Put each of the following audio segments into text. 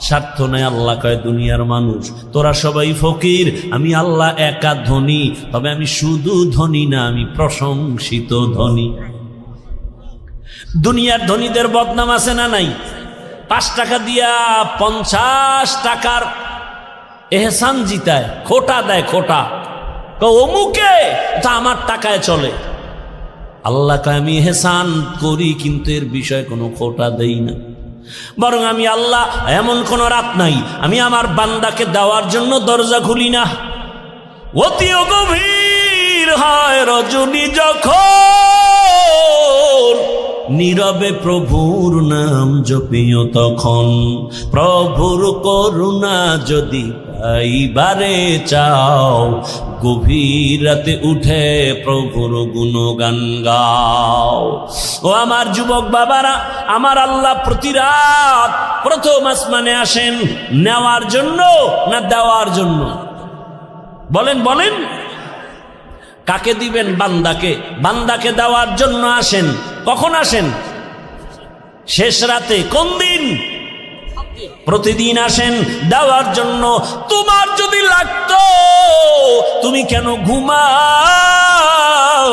স্বার্থ নাই। আল্লাহ কয় দুনিয়ার মানুষ তোরা সবাই ফকির, আমি আল্লাহ একা ধনী, তবে আমি শুধু ধনী না, আমি প্রশংসিত ধনী। দুনিয়ার ধনীদের বদনাম আছে না নাই? 5 টাকা দিয়া 50 টাকার এহসান জিতায়, খোটা দেয়, খোটা অমুকে তা আমার টাকায় চলে। আল্লাহ কয় আমি এহসান করি কিন্তু এর বিষয়ে কোনো খোটা দেই না, বরং আমি আল্লাহ এমন কোন রাত নাই আমি আমার বান্দাকে দেওয়ার জন্য দরজা খুলি না। অতিও গভীর হয় রজনী যখন, নীরবে প্রভুর নাম জপিও তখন। প্রভুর করুণা যদি পাইবারে চাও, গভীর রাতে উঠে প্রভুর গুণগান গাও। ও আমার যুবক বাবারা, আমার আল্লাহ প্রতি রাত প্রথম আসমানে আসেন নেওয়ার জন্য না দেওয়ার জন্য? বলেন বলেন, কাকে দিবেন? বান্দাকে। বান্দাকে দেওয়ার জন্য আসেন। কখন আসেন? শেষ রাতে। কোন দিন? প্রতিদিন আসেন দেওয়ার জন্য। তোমার যদি লাগতো তুমি কেন ঘুমাও?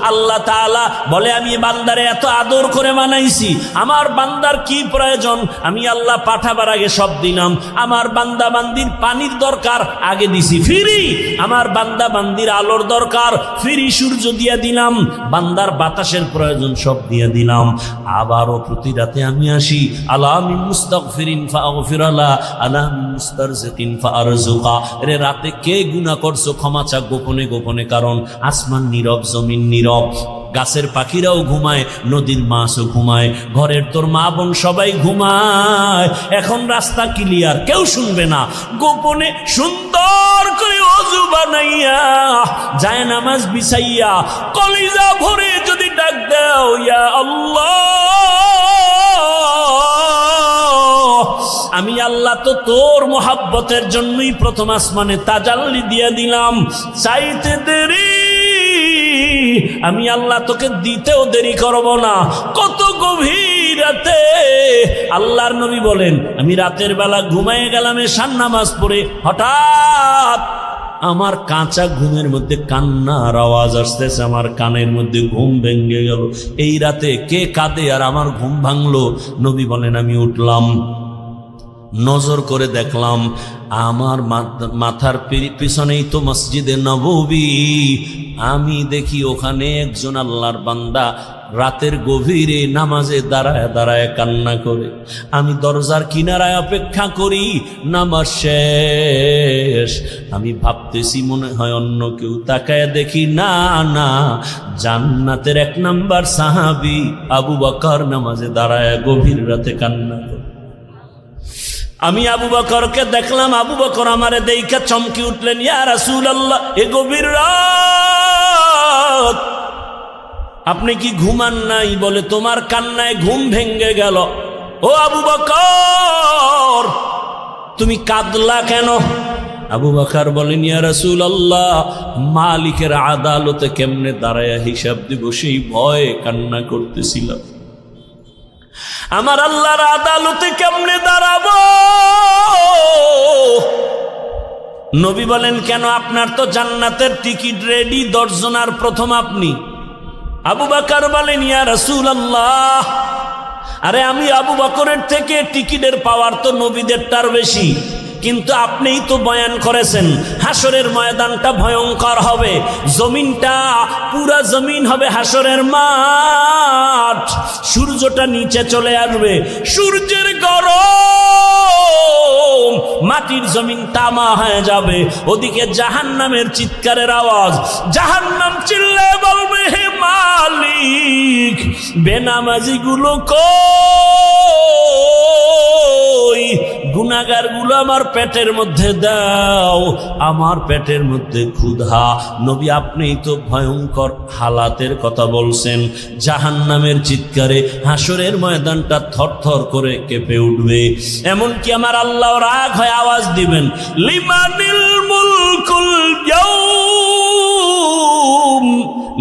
আল্লাহ তাআলা বলে আমি বান্দারে এত আদর করে বানাইছি, আমার বান্দার কি প্রয়োজন আমি আল্লাহ পাঠাবার আগে সব দিলাম। আমার বান্দা বান্দির পানির দরকার আগে দিছি ফ্রি, আমার বান্দা বান্দির আলোর দরকার ফ্রি, সূর্য দিয়ে দিলাম, বান্দার বাতাসের প্রয়োজন সব দিয়ে দিলাম। আবারও প্রতি রাতে আমি আসি, আলা মিন মুস্তাগফিরিন ফাগফিরালা, আলা মিন মুস্তারজিকিন ফারজুকা। রে রাতে কে গুনাহ করছো ক্ষমা চা গোপনে গোপনে, কারণ আসমান নীরব, জমিন নীরব, গাছের পাখিরাও ঘুমায়, নদীর মাছও ঘুমায়, ঘরের তোর মা বোন সবাই ঘুমায়। এখন রাস্তা ক্লিয়ার, কেউ শুনবে না। গোপনে সুন্দর করে ওযু বানাইয়া যায় নামাজ বিছাইয়া কলিজা ভরে যদি ডাক দাও ইয়া আল্লাহ, আমি আল্লাহ তো তোর মোহাব্বতের জন্যই প্রথম আসমানে তাজাল্লি দিয়ে দিলাম। চাইতে দেরি আমি আল্লাহ তোকে দিতেও দেরি করব না। কত গভীর রাতে আল্লাহর নবী বলেন আমি রাতের বেলা ঘুমায়ে গেলাম এশার নামাজ পড়ে, হঠাৎ আমার কাঁচা ঘুমের মধ্যে কান্নার আওয়াজ আসতেছে, আমার কানের মধ্যে ঘুম ভেঙে গেল। এই রাতে কে কাঁদে আর আমার ঘুম ভাঙলো? নবী বলেন আমি উঠলাম, নজর করে দেখলাম আমার মাথার পিছনেই তো মসজিদে নববী। আমি দেখি ওখানে একজন আল্লাহর বান্দা রাতের গভীরে নামাজে দাঁড়ায় দাঁড়ায় কান্না করে। আমি দরজার কিনারায় অপেক্ষা করি, নামাজ শেষ। আমি ভাবতেছি মনে হয় অন্য কেউ, তাকায় দেখি না না, জান্নাতের 1 নাম্বার সাহাবী আবু বকর নামাজে দাঁড়ায় গভীর রাতে কান্না করে। আমি আবু বকরকে দেখলাম, আবু বকর আমারে দেইখা চমকে উঠলেন, ইয়া রাসূলুল্লাহ এ গভীর রাত আপনি কি ঘুমান নাই? বলে তোমার কান্নায় ঘুম ভেঙে গেল। ও আবু বকর তুমি কাঁদলা কেন? আবু বকর বলেন ইয়া রাসূলুল্লাহ মালিকের আদালতে কেমনে দাঁড়ায়া হিসাব দিব সেই ভয়ে কান্না করতেছিলাম। আমার আল্লাহর আদালতে কেমনে দাঁড়াবো? নবী বলেন কেন? আপনার তো জান্নাতের টিকিট রেডি, 10 জনার প্রথম আপনি। আবু বকর বলেন ইয়া রাসূলুল্লাহ আরে আমি আবু বকরের থেকে টিকিটের পাওয়ার তো নবীদেরটার বেশি, কিন্তু আপনিই তো বয়ান করেছেন হাসরের ময়দানটা ভয়ঙ্কর হবে, জমিনটা পুরা জমিন হবে হাসরের মাঠ, সূর্যটা নিচে চলে আসবে, সূর্যের গরম মাটির জমিন তামা হয়ে যাবে। ওদিকে জাহান্নামের চিৎকারের আওয়াজ, জাহান্নাম চিল্লায় বলবে হে মালিক বেনামাজি গুলো কই, গুনাহগার গুলো আমার পেটের মধ্যে দাও, আমার পেটের মধ্যে ক্ষুধা। নবী আপনিই তো ভয়ঙ্কর হালাতের কথা বলছেন, জাহান্নামের চিৎকারে হাসরের ময়দানটা থরথর করে কেঁপে উঠবে। এমনকি আমার আল্লাহ রাগ হয়ে আওয়াজ দিবেন লিমানিল মুলকুল ইয়াউম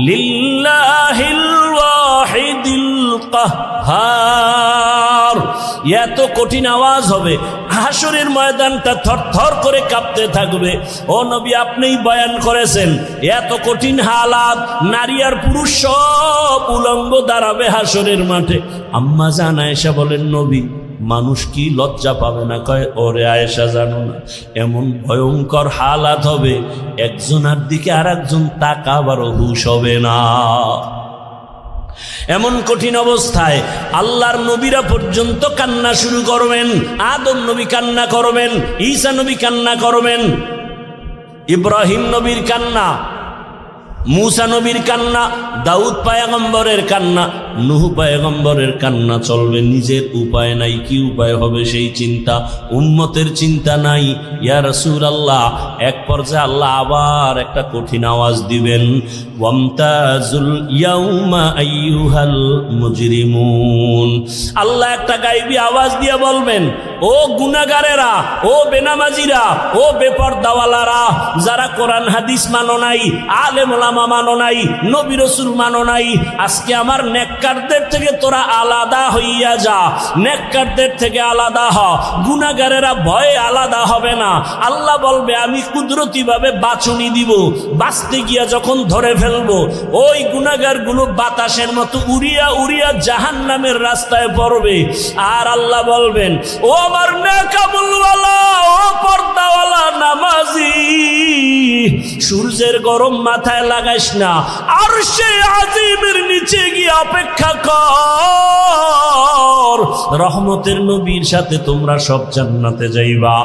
লিল্লাহিল ওয়াহিদিল কাহ্হার। এত কঠিন আওয়াজ হবে, হাসরের ময়দানটা থরথর করে কাঁপতে থাকবে। ও নবী, আপনিই বয়ান করেছেন এত কঠিন হালাত, নারী আর পুরুষ সব উলঙ্গ দাঁড়াবে হাসরের মাঠে। আম্মা জান আয়েশা বলেন, নবী মানুষ কি লজ্জা পাবে না? কয়, ওরে আয়েশা জানো না, এমন ভয়ঙ্কর হালাত হবে একজনের দিকে আর একজন তাকাবারও হুঁশ হবে না। এমন কঠিন অবস্থায় আল্লাহর নবীরা পর্যন্ত কান্না শুরু করবেন। আদম নবী কান্না করবেন, ঈসা নবী কান্না করবেন, ইব্রাহিম নবীর কান্না, মুসা নবীর কান্না, দাউদ পয়গম্বরের কান্না, নূহ পয়গম্বরের কান্না চলবে। নিজের উপায় নাই, কি উপায় হবে সেই চিন্তা, উম্মতের চিন্তা নাই। ইয়া রাসূলুল্লাহ, এক পর্যায়ে আল্লাহ আবার একটা কঠিন আওয়াজ দিবেন, ওয়ামতাজুল ইয়াউমা আইয়ুহাল মুজরিমুন। আল্লাহ একটা গায়বী আওয়াজ দিয়ে বলবেন, ও গুনাহগারেরা, ও বেনামাজিরা, ও বেপরদাওয়ালারা, যারা কোরআন হাদিস মানো নাই, আলেম ওলামা মানো নাই, নবী রাসূল মানো নাই, আজকে আমার নেককারদের থেকে তোরা আলাদা হইয়া যা, নেককারদের থেকে আলাদা হ। গুনাহগারেরা ভয়ে আলাদা হবে না। আল্লাহ বলবে, আমি কুদরতি ভাবে বাছুনি দিব, বাঁচতে গিয়া যখন ধরে ফেলবো, ওই গুনাহগারগুলো বাতাসের মতো উড়িয়া উড়িয়া জাহান্নামের রাস্তায় পড়বে। আর আল্লাহ বলবেন, ও আমার নেকামুলওয়ালা, ও পর্দাওয়ালা নামাজি, সূর্যের গরম মাথায় লাগাইস না, আরশে আজিমের নিচে গিয়ে অপেক্ষা কর, রহমতের নবীর সাথে তোমরা সব জান্নাতে যাইবা।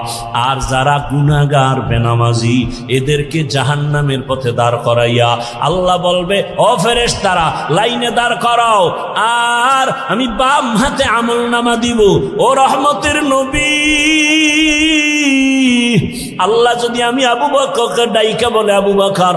আর যারা গুনাহগার বেনামাজি, এদেরকে জাহান্নামের পথে দাঁড় করাইয়া আল্লাহ বলবে, ও ফেরেশতারা লাইনে দাঁড় করাও, আর আমি বাম হাতে আমলনামা দিব। ও রহমতের নবী, আল্লাহ যদি আমি আবু বকরকে ডাইকা বলে, আবু বকর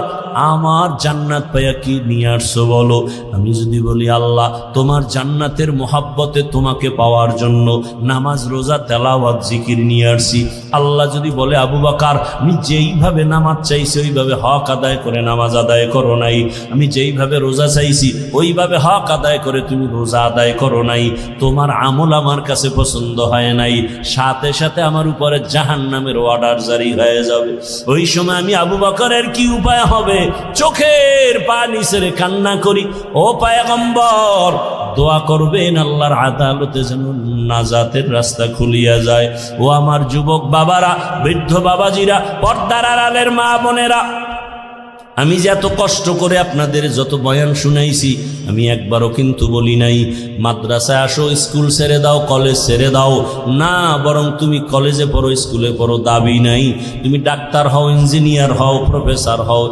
আমার জান্নাত পাইয়া কি নিয়ে আসছো বলো, আমি যদি বলি আল্লাহ তোমার জান্নাতের মোহাব্বতে তোমাকে পাওয়ার জন্য নামাজ রোজা তেলাওয়াত জিকির নিয়ে আসছি, আল্লাহ যদি বলে আবু বকর আমি যেইভাবে নামাজ চাইছি ওইভাবে হক আদায় করে নামাজ আদায় করো নাই, আমি যেইভাবে রোজা চাইছি ওইভাবে হক আদায় করে তুমি রোজা আদায় করো নাই, তোমার আমল আমার কাছে পছন্দ হয় নাই, সাথে সাথে আমার উপরে জাহান্নামের অর্ডার জারি হয়ে যাবে। ওই সময় আমি আবু বকরের কি উপায় হবে? চোখের পানি ছেড়ে কান্না করি, ও পয়গম্বর দোয়া করবেন আল্লাহর আদালতে যেন নাজাতের রাস্তা খুলিয়া যায়। ও আমার যুবক বাবারা, বৃদ্ধ বাবাজিরা, পর্দার আড়ালের মা বোনেরা, আমি যে এত কষ্ট করে আপনাদের যত বয়ান শুনাইছি, আমি একবারও কিন্তু বলি নাই মাদ্রাসায় আসো, স্কুল ছেড়ে দাও, কলেজ ছেড়ে দাও, না, বরং তুমি কলেজে পড়ো, স্কুলে পড়ো, দাবি নাই। তুমি ডাক্তার হও, ইঞ্জিনিয়ার হও, প্রফেসর হও,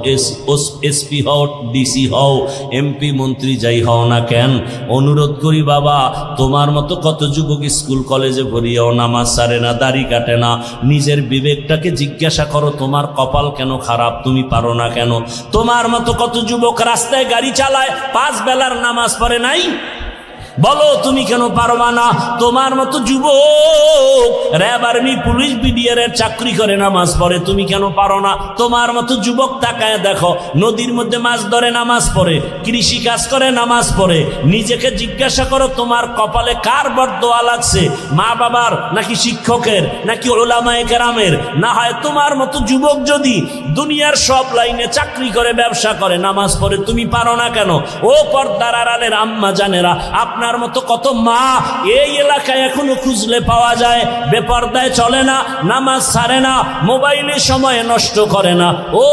এসপি হও, ডিসি হও, এমপি মন্ত্রী যাই হও না কেন, অনুরোধ করি বাবা, তোমার মতো কত যুবক স্কুল কলেজে পড়িয়াও নামাজ ছাড়ে না, দাড়ি কাটে না। নিজের বিবেকটাকে জিজ্ঞাসা করো, তোমার কপাল কেন খারাপ, তুমি পারো না কেন? তোমার মতো কত যুবক রাস্তায় গাড়ি চালায়, 5 বেলার নামাজ পড়ে নাই, বলো তুমি কেন পারবা না? তোমার মতো যুবক র্যাব, আর্মি, পুলিশ, বিডিআর এর চাকরি করে নামাজ পড়ে, তুমি কেন পারো না? তোমার মতো যুবক তাকায় দেখো, নদীর মধ্যে মাছ ধরে নামাজ পড়ে, কৃষি কাজ করে নামাজ পড়ে। নিজেকে জিজ্ঞাসা করো, তোমার কপালে কার বরদোয়া লাগছে? মা বাবার, নাকি শিক্ষকের, নাকি উলামায়ে কেরামের? না হয় তোমার মতো যুবক যদি দুনিয়ার সব লাইনে চাকরি করে, ব্যবসা করে, নামাজ পড়ে, তুমি পারো না কেন? ও পর্দার আড়ালের আম্মা জানেরা, আপনার মতো কত মা এই এলাকায় এখনো খুঁজলে পাওয়া যায়, বেপর্দায় চলে না, নামাজ ছাড়ে না, মোবাইলে সময় নষ্ট করে না। ও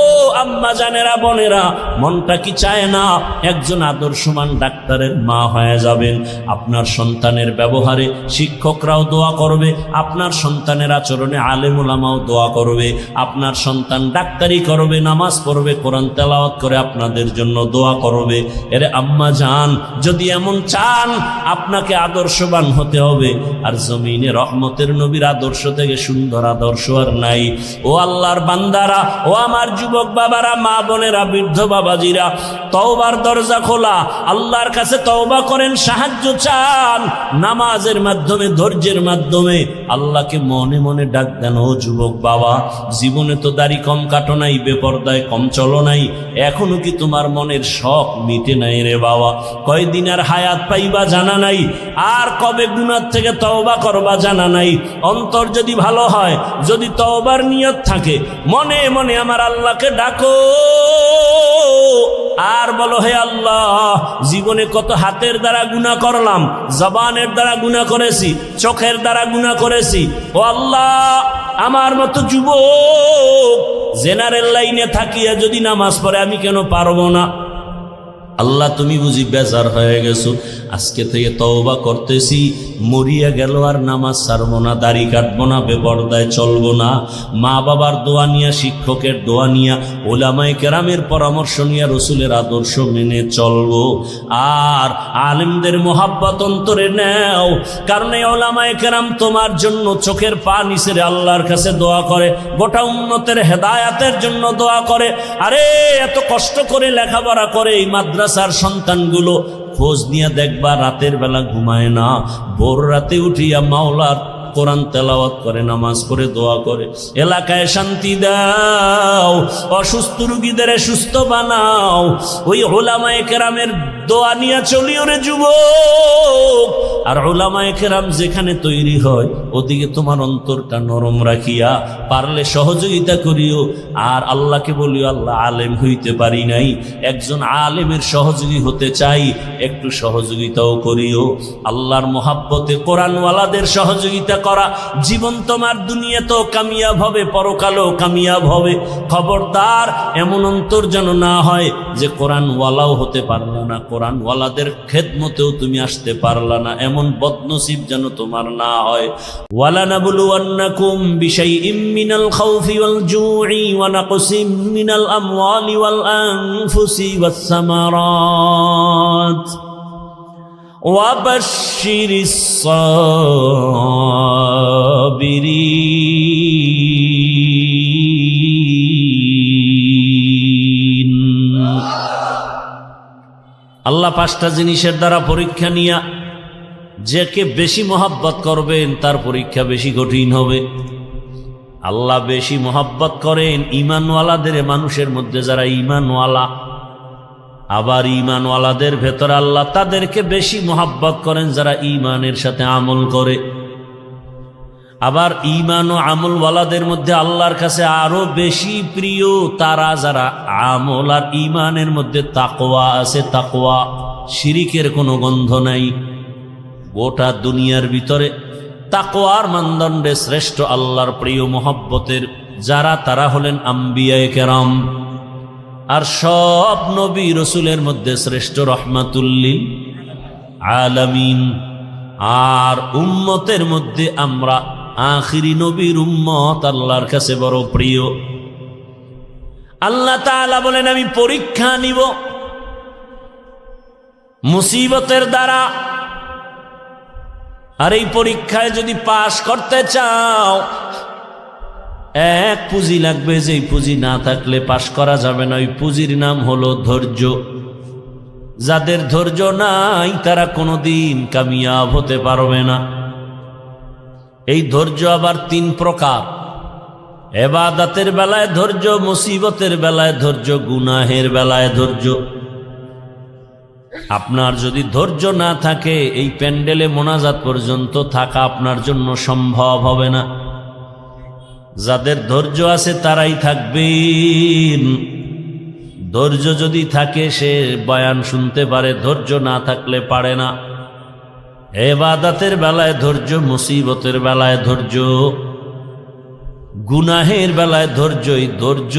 আম্মা জানেরা, বোনেরা, মনটা কি চায় না একজন আদর্শমান ডাক্তারের মা হয়ে যাবেন? আপনার সন্তানের ব্যবহারে শিক্ষকরাও দোয়া করবে, আপনার সন্তানের আচরণে আলেম ওলামাও দোয়া করবে, আপনার সন্তান ডাক্তারি করবে, নামাজ পড়বে, কোরআন তেলাওয়াত করে আপনাদের জন্য দোয়া করবে। এরে আম্মা জান, যদি এমন চান আপনাকে আদর্শবান হতে হবে। আর জমিনে রহমতের নবীর আদর্শ থেকে সুন্দর আদর্শ আর নাই। ও আল্লাহর বান্দারা, ও আমার যুবক বাবারা, মা বোনেরা, বৃদ্ধ বাবাজিরা, তওবার দরজা খোলা। আল্লাহর কাছে তওবা করেন, সাহায্য চান নামাজের মাধ্যমে, ধৈর্যের মাধ্যমে। আল্লাহকে মনে মনে ডাক দেন, ও যুবক বাবা, জীবনে তো দাড়ি কম কাটো নাই, বেপরদায় কম চলো নাই, এখনো কি তোমার মনের শখ মিটে নাই রে বাবা? কয়দিন আর হায়াত পাইবা জানা নাই, আর কবে গুনাহ থেকে তওবা করবা জানা নাই। অন্তর যদি ভালো হয়, যদি তওবার নিয়ত থাকে, মনে মনে আমার আল্লাহকে ডাকো আর বলো, হে আল্লাহ, জীবনে কত হাতের দ্বারা গুনাহ করলাম, জবানের দ্বারা গুনাহ করেছি, চোখের দ্বারা গুনাহ করেছি। ও আল্লাহ, আমার মতো যুবক জেনারেল লাইনে থাকিয়া যদি নামাজ পড়ে আমি কেন পারবো না? আল্লাহ, তুমি বুঝি বেজার হয়ে গেছো, আজকে থেকে তওবা করতেছি, মরিয়া গেল আর নামাজ ছাড়বো না, দাড়ি কাটবো না, বেপরদায় চলবো না। মা বাবার দোয়া নিয়া, শিক্ষকের দোয়া নিয়া, ওলামায়ে কেরামের পরামর্শ নিয়া রসুলের আদর্শ মেনে চলবো। আর আলেমদের মোহাব্বত অন্তরে নেও, কারণ এই ওলামায়ে কেরাম তোমার জন্য চোখের পানি ছেড়ে আল্লাহর কাছে দোয়া করে, গোটা উম্মতের হেদায়াতের জন্য দোয়া করে। আরে এত কষ্ট করে লেখাপড়া করে এই মাদ্রাসার সন্তানগুলো, খোঁজ নিয়ে দেখবা রাতের বেলা ঘুমায় না, ভোর রাতে উঠিয়া মাওলার কোরআন তেলাওয়াত করে, নামাজ পড়ে, দোয়া করে। এলাকায় শান্তি দাও, অসুস্থ রুগীদের সুস্থ বানাও। ওই উলামায়ে কেরামের দোয়া নিয়ে চলিও রে যুবক। আর উলামায়ে কেরাম যেখানে তৈরি হয়, ওদিকে তোমার অন্তরটা নরম রাখিয়া পারলে সহযোগিতা করিও। আর আল্লাহকে বলিও, আল্লাহ, আলেম হইতে পারি নাই, একজন আলেমের সহযোগী হতে চাই, একটু সহযোগিতাও করিও। আল্লাহর মোহাব্বতে কোরআনওয়ালাদের সহযোগিতা করা, জীবন তোমার দুনিয়াতেও কামিয়াব হবে, পরকালেও কামিয়াব হবে। খবরদার এমন অন্তর যেন না হয় যে কোরআনওয়ালাও হতে পারলা না, কোরআনওয়ালাদের খেদমতেও তুমি আসতে পারলা না, এমন বদনসিব যেন তোমার না হয়। ওয়ালানাবলুওয়ান্নাকুম বিশাইইম মিনাল খাউফি ওয়াল জুই ওয়া নাকসিম মিনাল আমওয়ালি ওয়াল আনফুসি ওয়াস সামারাত وبشر الصابرين। আল্লাহ পাঁচটা জিনিসের দ্বারা পরীক্ষা নিয়া যাকে বেশি মহব্বত করবেন তার পরীক্ষা বেশি কঠিন হবে। আল্লাহ বেশি মহব্বত করেন ঈমানওয়ালাদের, মানুষের মধ্যে যারা ঈমানওয়ালা। আবার ঈমানওয়ালাদের ভেতর আল্লাহ তাদেরকে বেশি মহব্বত করেন যারা ঈমানের সাথে আমল করে। আবার ঈমান ও আমলওয়ালাদের মধ্যে আল্লাহর কাছে আরো বেশি প্রিয় তারা যারা আমল আর ঈমানের মধ্যে তাকওয়া আছে, তাকওয়া, শিরিকের কোনো গন্ধ নাই। গোটা দুনিয়ার ভিতরে তাকওয়ার মানদণ্ডে শ্রেষ্ঠ আল্লাহর প্রিয় মহব্বতের যারা, তারা হলেন আম্বিয়ায়ে কেরাম। আর সব নবী রসুলের মধ্যে শ্রেষ্ঠ রহমাতুল্লিল আলামিন। আর উম্মতের মধ্যে আমরা আখিরি নবীর উম্মত আল্লাহর কাছে বড় প্রিয়। আল্লাহ তাআলা বলেন, আমি পরীক্ষা নিব মুসিবতের দ্বারা। আর এই পরীক্ষায় যদি পাশ করতে চাও, এক পুঁজি লাগবে, যেই পুঁজি না থাকলে পাশ করা যাবে না। ওই পুঁজির নাম হলো ধৈর্য। যাদের ধৈর্য নাই তারা কোনোদিন কামিয়াব হতে পারবে না। এই ধৈর্য আবার তিন প্রকার: ইবাদতের বেলায় ধৈর্য, মুসিবতের বেলায় ধৈর্য, গুনাহের বেলায় ধৈর্য। আপনার যদি ধৈর্য না থাকে, এই প্যান্ডেলে মোনাজাত পর্যন্ত থাকা আপনার জন্য সম্ভব হবে না। যাদের ধৈর্য আছে তারাই থাকবেন। ধৈর্য যদি থাকে সে বয়ান শুনতে পারে, ধৈর্য না থাকলে পারে না। ইবাদতের বেলায় ধৈর্য, মুসিবতের বেলায় ধৈর্য, গুনাহের বেলায় ধৈর্য। এই ধৈর্য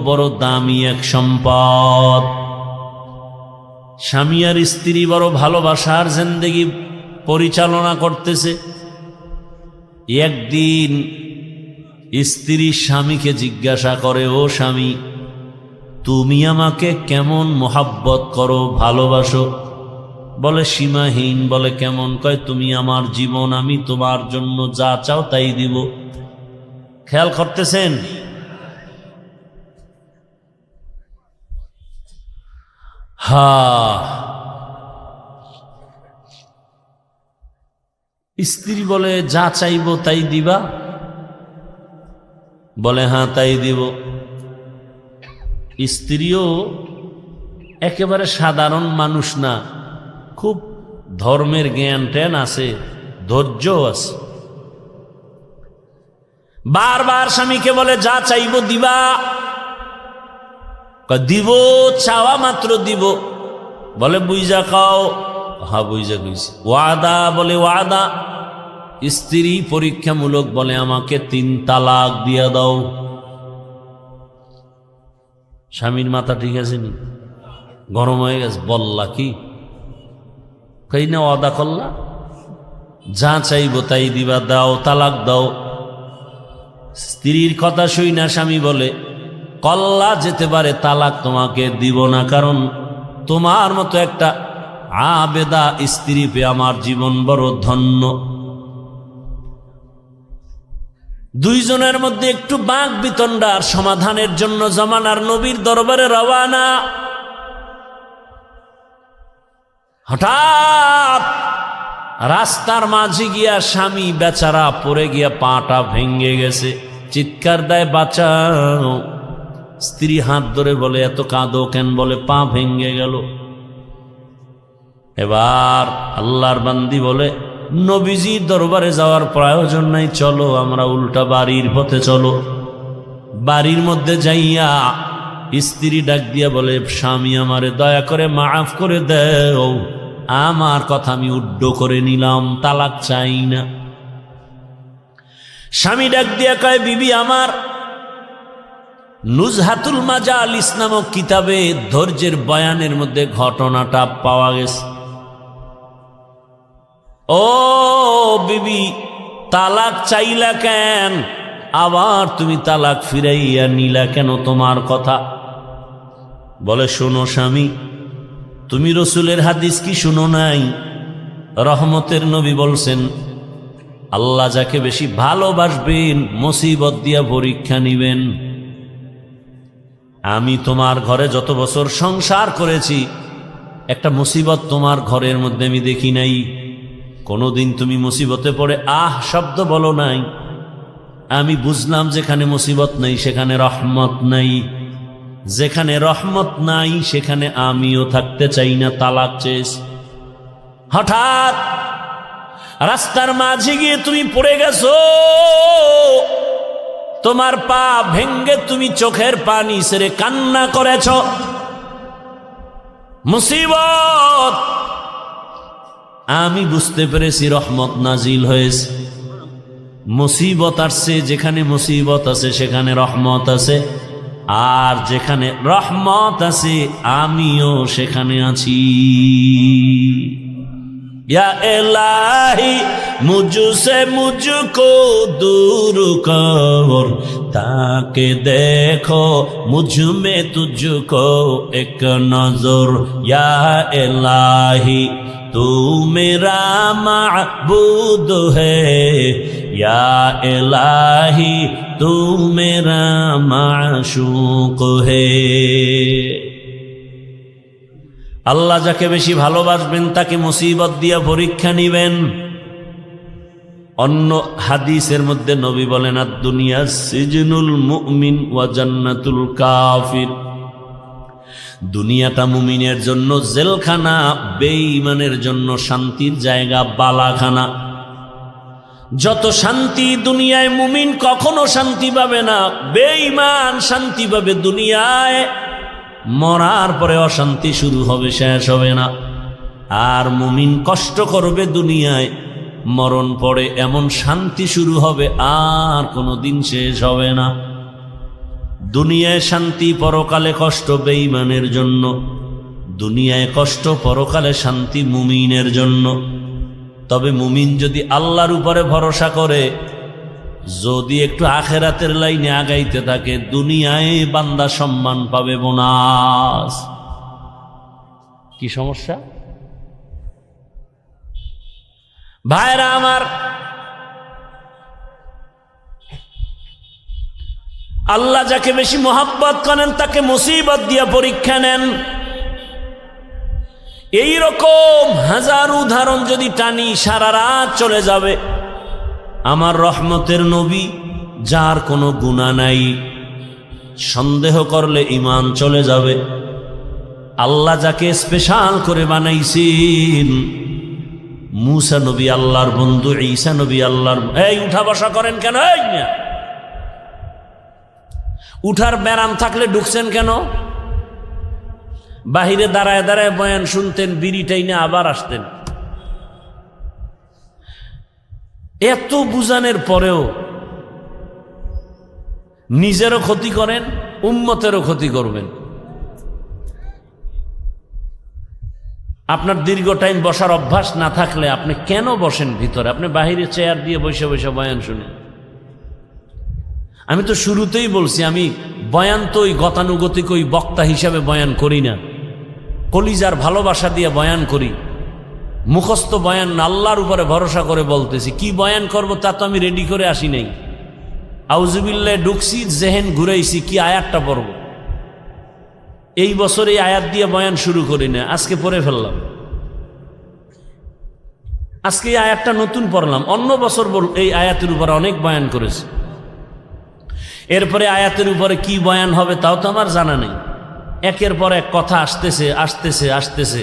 বড় দামি এক সম্পদ। স্বামী আর স্ত্রী বড় ভালোবাসার জিন্দেগি পরিচালনা করতেছে। একদিন স্ত্রী স্বামীকে জিজ্ঞাসা করে, ও স্বামী, তুমি আমাকে কেমন মোহাব্বত করো, ভালোবাসো? বলে সীমাহীন। বলে কেমন? কয় তুমি আমার জীবন, আমি তোমার জন্য যা চাও তাই দিব। খেয়াল করতেছেন? স্ত্রী বলে যা চাইব তাই দিবা? বলে হ্যাঁ তাই দিব। স্ত্রীও একেবারে সাধারণ মানুষ না, খুব ধর্মের জ্ঞান ট্যান আছে, ধৈর্য আছে। বারবার স্বামীকে বলে যা চাইব দিবা? দিব, চাওয়া মাত্র দিব। বলে বুঝা খাও? হ্যাঁ বুঝা কইছি। ওয়াদা? বলে ওয়াদা। স্ত্রী পরীক্ষামূলক বলে আমাকে 3 তালাক দিয়া দাও। স্বামীর মাথা ঠিক আছে নি? গরম হয়ে গেছে। বললা কি? কই না ওয়াদা করলা, যা চাইব তাই দিবা, দাও তালাক দাও। স্ত্রীর কথা শুই না স্বামী বলে কল্লা যেতে পারে, তালাক তোমাকে দিব না, কারণ তোমার মতো একটা আবেদা স্ত্রী পেয়ে আমার জীবন বড় ধন্য। দুইজনের মধ্যে একটু বাক বিতণ্ডার সমাধানের জন্য জামানার নবীর দরবারে রওয়ানা। হঠাৎ রাস্তার মাঝে গিয়া স্বামী বেচারা পড়ে গিয়া পাটা ভেঙে গেছে, চিৎকার দেয় বাঁচাও। স্ত্রী হাত ধরে বলে এত কাঁদো কেন? বলে পা ভেঙে গেল। এবার আল্লাহর বান্দি বলে নবীজি দরবারে যাওয়ার প্রয়োজন নাই, চলো আমরা উল্টা বাড়ির পথে চলো। বাড়ির মধ্যে যাইয়া স্ত্রী ডাক দিয়া বলে স্বামী আমারে দয়া করে মাফ করে দেও, আমার কথা আমি উড্ড করে নিলাম, তালাক চাই না। স্বামী ডাক দিয়া কয় বিবি আমার, নুজহাতুল মাজালিস নামক কিতাবে ধৈর্যের বয়ানের মধ্যে ঘটনাটা পাওয়া গেছে। ও বিবি, তালাক চাইলা কেন? আবার তুমি তালাক ফিরাইয়া নিলা কেন? তোমার কথা। বলে শোনো স্বামী, তুমি রসুলের হাদিস কি শুনো নাই? রহমতের নবী বলছেন আল্লাহ যাকে বেশি ভালোবাসবেন মুসিবত দিয়া পরীক্ষা নিবেন। আমি তোমার ঘরে যত বছর সংসার করেছি একটা মুসিবত তোমার ঘরের মধ্যে আমি দেখি নাই। কোনোদিন তুমি মুসিবতে পড়ে আহ শব্দ বলো নাই। আমি বুঝলাম যেখানে মুসিবত নাই সেখানে রহমত নাই, যেখানে রহমত নাই সেখানে আমিও থাকতে চাই না, তালাক চেয়েছ। হঠাৎ রাস্তার মাঝে গিয়ে তুমি পড়ে গেছো, তোমার পা ভেঙ্গে তুমি চোখের পানি ছেড়ে কান্না করেছ। মুসিবত, আমি বুঝতে পেরেছি রহমত নাজিল হয়েছে। মুসিবত আসছে, যেখানে মুসিবত আছে সেখানে রহমত আছে, আর যেখানে রহমত আছে আমিও সেখানে আছি। या इलाही मुझसे मुझको दूर कर, ताकि देखो मुझ में तुझको एक नजर। या इलाही तू मेरा माबूद है, या इलाही तू मेरा माशूक है। আল্লাহ যাকে বেশি ভালোবাসবেন তাকে মুসিবত দিয়া পরীক্ষা নিবেন। অন্য হাদিসের মধ্যে নবী বলেন আদ-দুনিয়া সিজনুল মুমিন ওয়া জান্নাতুল কাফির। দুনিয়াটা মুমিনের জন্য জেলখানা, বেঈমানের জন্য শান্তির জায়গা, বালাখানা। যত শান্তি দুনিয়ায় মুমিন কখনো শান্তি পাবে না, বেঈমান শান্তি পাবে দুনিয়ায়। মরার পরে অশান্তি শুরু হবে, শেষ হবে না। আর মুমিন কষ্ট করবে দুনিয়ায়, মরণ পরে এমন শান্তি শুরু হবে আর কোনো দিন শেষ হবে না। দুনিয়ায় শান্তি, পরকালে কষ্ট বেঈমানের জন্য। দুনিয়ায় কষ্ট, পরকালে শান্তি মুমিনের জন্য। তবে মুমিন যদি আল্লাহর উপরে ভরসা করে, যদি একটু আখেরাতের লাইনে আগাইতে থাকে, দুনিয়ায় বান্দা সম্মান পাবে, বোনাস। কি সমস্যা? ভাইরা আমার, আল্লাহ যাকে বেশি মোহাব্বত করেন তাকে মুসিবত দিয়ে পরীক্ষা নেন। এই রকম হাজার উদাহরণ যদি টানি সারা রাত চলে যাবে। আমার রহমতের নবী, যার কোনো গুনাহ নাই, সন্দেহ করলে ঈমান চলে যাবে। আল্লাহ যাকে স্পেশাল করে বানাইছেন, মুসা নবী আল্লাহর বন্ধু, ঈসা নবী আল্লাহর। এই উঠা বসা করেন কেন? এই না, উঠার ব্যারাম থাকলে ঢুকছেন কেন? বাহিরে দাঁড়ায় দাঁড়ায় বয়ান শুনতেন, বিড়িটাই না আবার আসতেন। এত বুঝানোর পরেও নিজেরও ক্ষতি করেন, উম্মতেরও ক্ষতি করবেন। আপনার দীর্ঘ টাইম বসার অভ্যাস না থাকলে আপনি কেন বসেন ভিতরে? আপনি বাহিরে চেয়ার দিয়ে বসে বসে বয়ান শুনেন। আমি তো শুরুতেই বলছি, আমি বয়ান তো ওই গতানুগতিক ওই বক্তা হিসাবে বয়ান করি না, কলিজার ভালোবাসা দিয়ে বয়ান করি। মুখস্থ বয়ান আল্লাহর উপরে ভরসা করে বলতেছি। কি বয়ান করব তা তো আমি রেডি করে আসি নাই। আউযুবিল্লাহ ঢুকছি, জেহেন ঘুরাইছি, কি আয়াতটা পড়ব। এই বছর এই আয়াত দিয়ে বয়ান শুরু করি না, আজকে পড়ে ফেললাম। আজকে এই আয়াতটা নতুন পড়লাম। অন্য বছর এই আয়াতের উপরে অনেক বয়ান করেছি। এরপরে আয়াতের উপরে কি বয়ান হবে তাও তো আমার জানা নেই। একের পর এক কথা আসতেছে আসতেছে আসতেছে।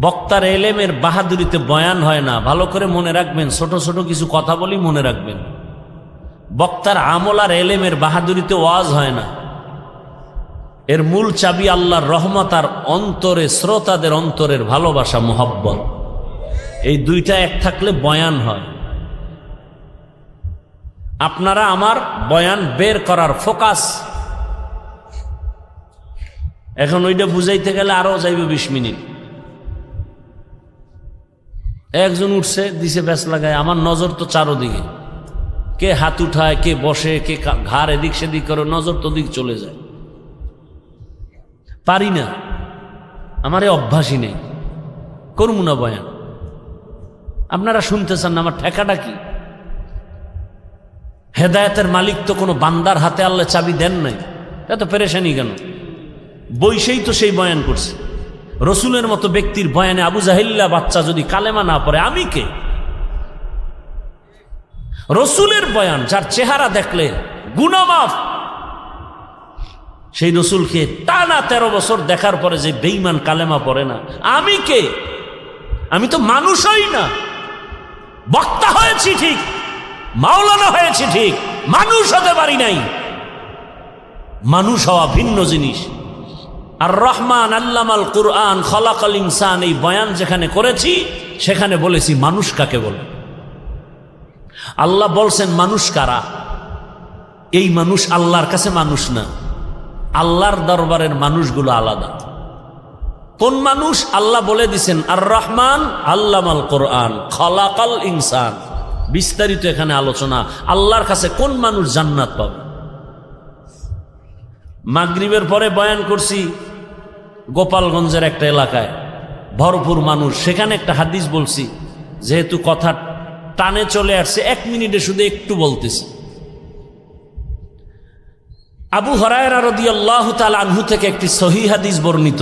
বক্তার এলেমের বাহাদুরিতে বয়ান হয় না, ভালো করে মনে রাখবেন। ছোট ছোট কিছু কথা বলি মনে রাখবেন। বক্তার আমল আর এলেমের বাহাদুরিতে ওয়াজ হয় না। এর মূল চাবি আল্লাহর রহমত আর অন্তরে, শ্রোতাদের অন্তরের ভালোবাসা, মোহাব্বত। এই দুইটা এক থাকলে বয়ান হয়। আপনারা আমার বয়ান বের করার ফোকাস। এখন ওইটা বুঝাইতে গেলে আরো যাইবে 20 মিনিট। একজন উঠছে, দিছে ব্যাস লাগায়, আমার নজর তো চারোদিকে। কে হাত উঠায়, কে বসে, কে ঘাড় এদিক সেদিক করে, নজর তো দিক চলে যায়। পারি না, আমার এই অভ্যাসই নেই, করবো না বয়ান। আপনারা শুনতে চান না, আমার ঠেকাটা কি? হেদায়েতের মালিক তো কোনো বান্দার হাতে আল্লাহ চাবি দেন নাই, এত পেরেশানি কেন? বইসেই তো সেই বয়ান করছে। রসুলের মতো ব্যক্তির বয়ানে আবু জাহিল্লা বাচ্চা যদি কালেমা না পড়ে, আমি কে? রসুলের বয়ান, যার চেহারা দেখলে গুনাহ মাফ, সেই রসুলকে টানা 13 বছর দেখার পরে যে বেঈমান কালেমা পড়ে না, আমি কে? আমি তো মানুষই না। বক্তা হয়েছি ঠিক, মাওলানা হয়েছি ঠিক, মানুষ হতে পারি নাই। মানুষ হওয়া ভিন্ন জিনিস। আর রহমান আল্লামাল কুরআন খলাকাল ইনসান, এই বয়ান যেখানে করেছি সেখানে বলেছি মানুষ কাকে বলে। আল্লাহ বলছেন মানুষ কারা? এই মানুষ আল্লাহর কাছে মানুষ না, আল্লাহর দরবারের মানুষগুলো আলাদা। কোন মানুষ? আল্লাহ বলে দিছেন আর রহমান আল্লামাল কুরআন খলাকাল ইনসান। বিস্তারিত এখানে আলোচনা। আল্লাহর কাছে কোন মানুষ জান্নাত পাবে? মাগরিবের পরে বয়ান করছি গোপালগঞ্জের একটা এলাকায়, ভরপুর মানুষ। সেখানে একটা হাদিস বলছি, যেহেতু কথা টানে চলে আসছে 1 মিনিটে শুধু একটু বলতেছি। আবু হুরায়রা রাদিয়াল্লাহু তাআলা আনহু থেকে একটি সহিহ হাদিস বর্ণিত।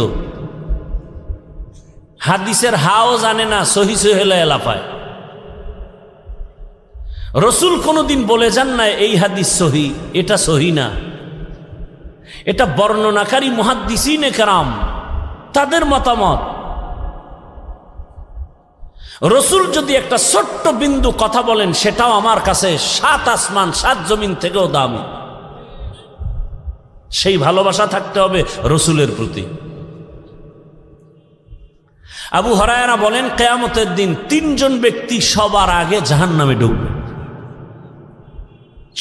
হাদিসের হাও জানে না, সহি সহিলা এলাফায়। রসুল কোনদিন বলে যান না এই হাদিস সহি, এটা সহি না। এটা বর্ণনাকারী মুহাদ্দিসিনে কেরাম তাদের মতামত। রসুল যদি একটা ছোট্ট বিন্দু কথা বলেন, সেটাও আমার কাছে 7 আসমান 7 জমিন থেকেও দামি। সেই ভালোবাসা থাকতে হবে রসুলের প্রতি। আবু হুরায়রা বলেন, কিয়ামতের দিন 3 জন ব্যক্তি সবার আগে জাহান্নামে ঢুকবে।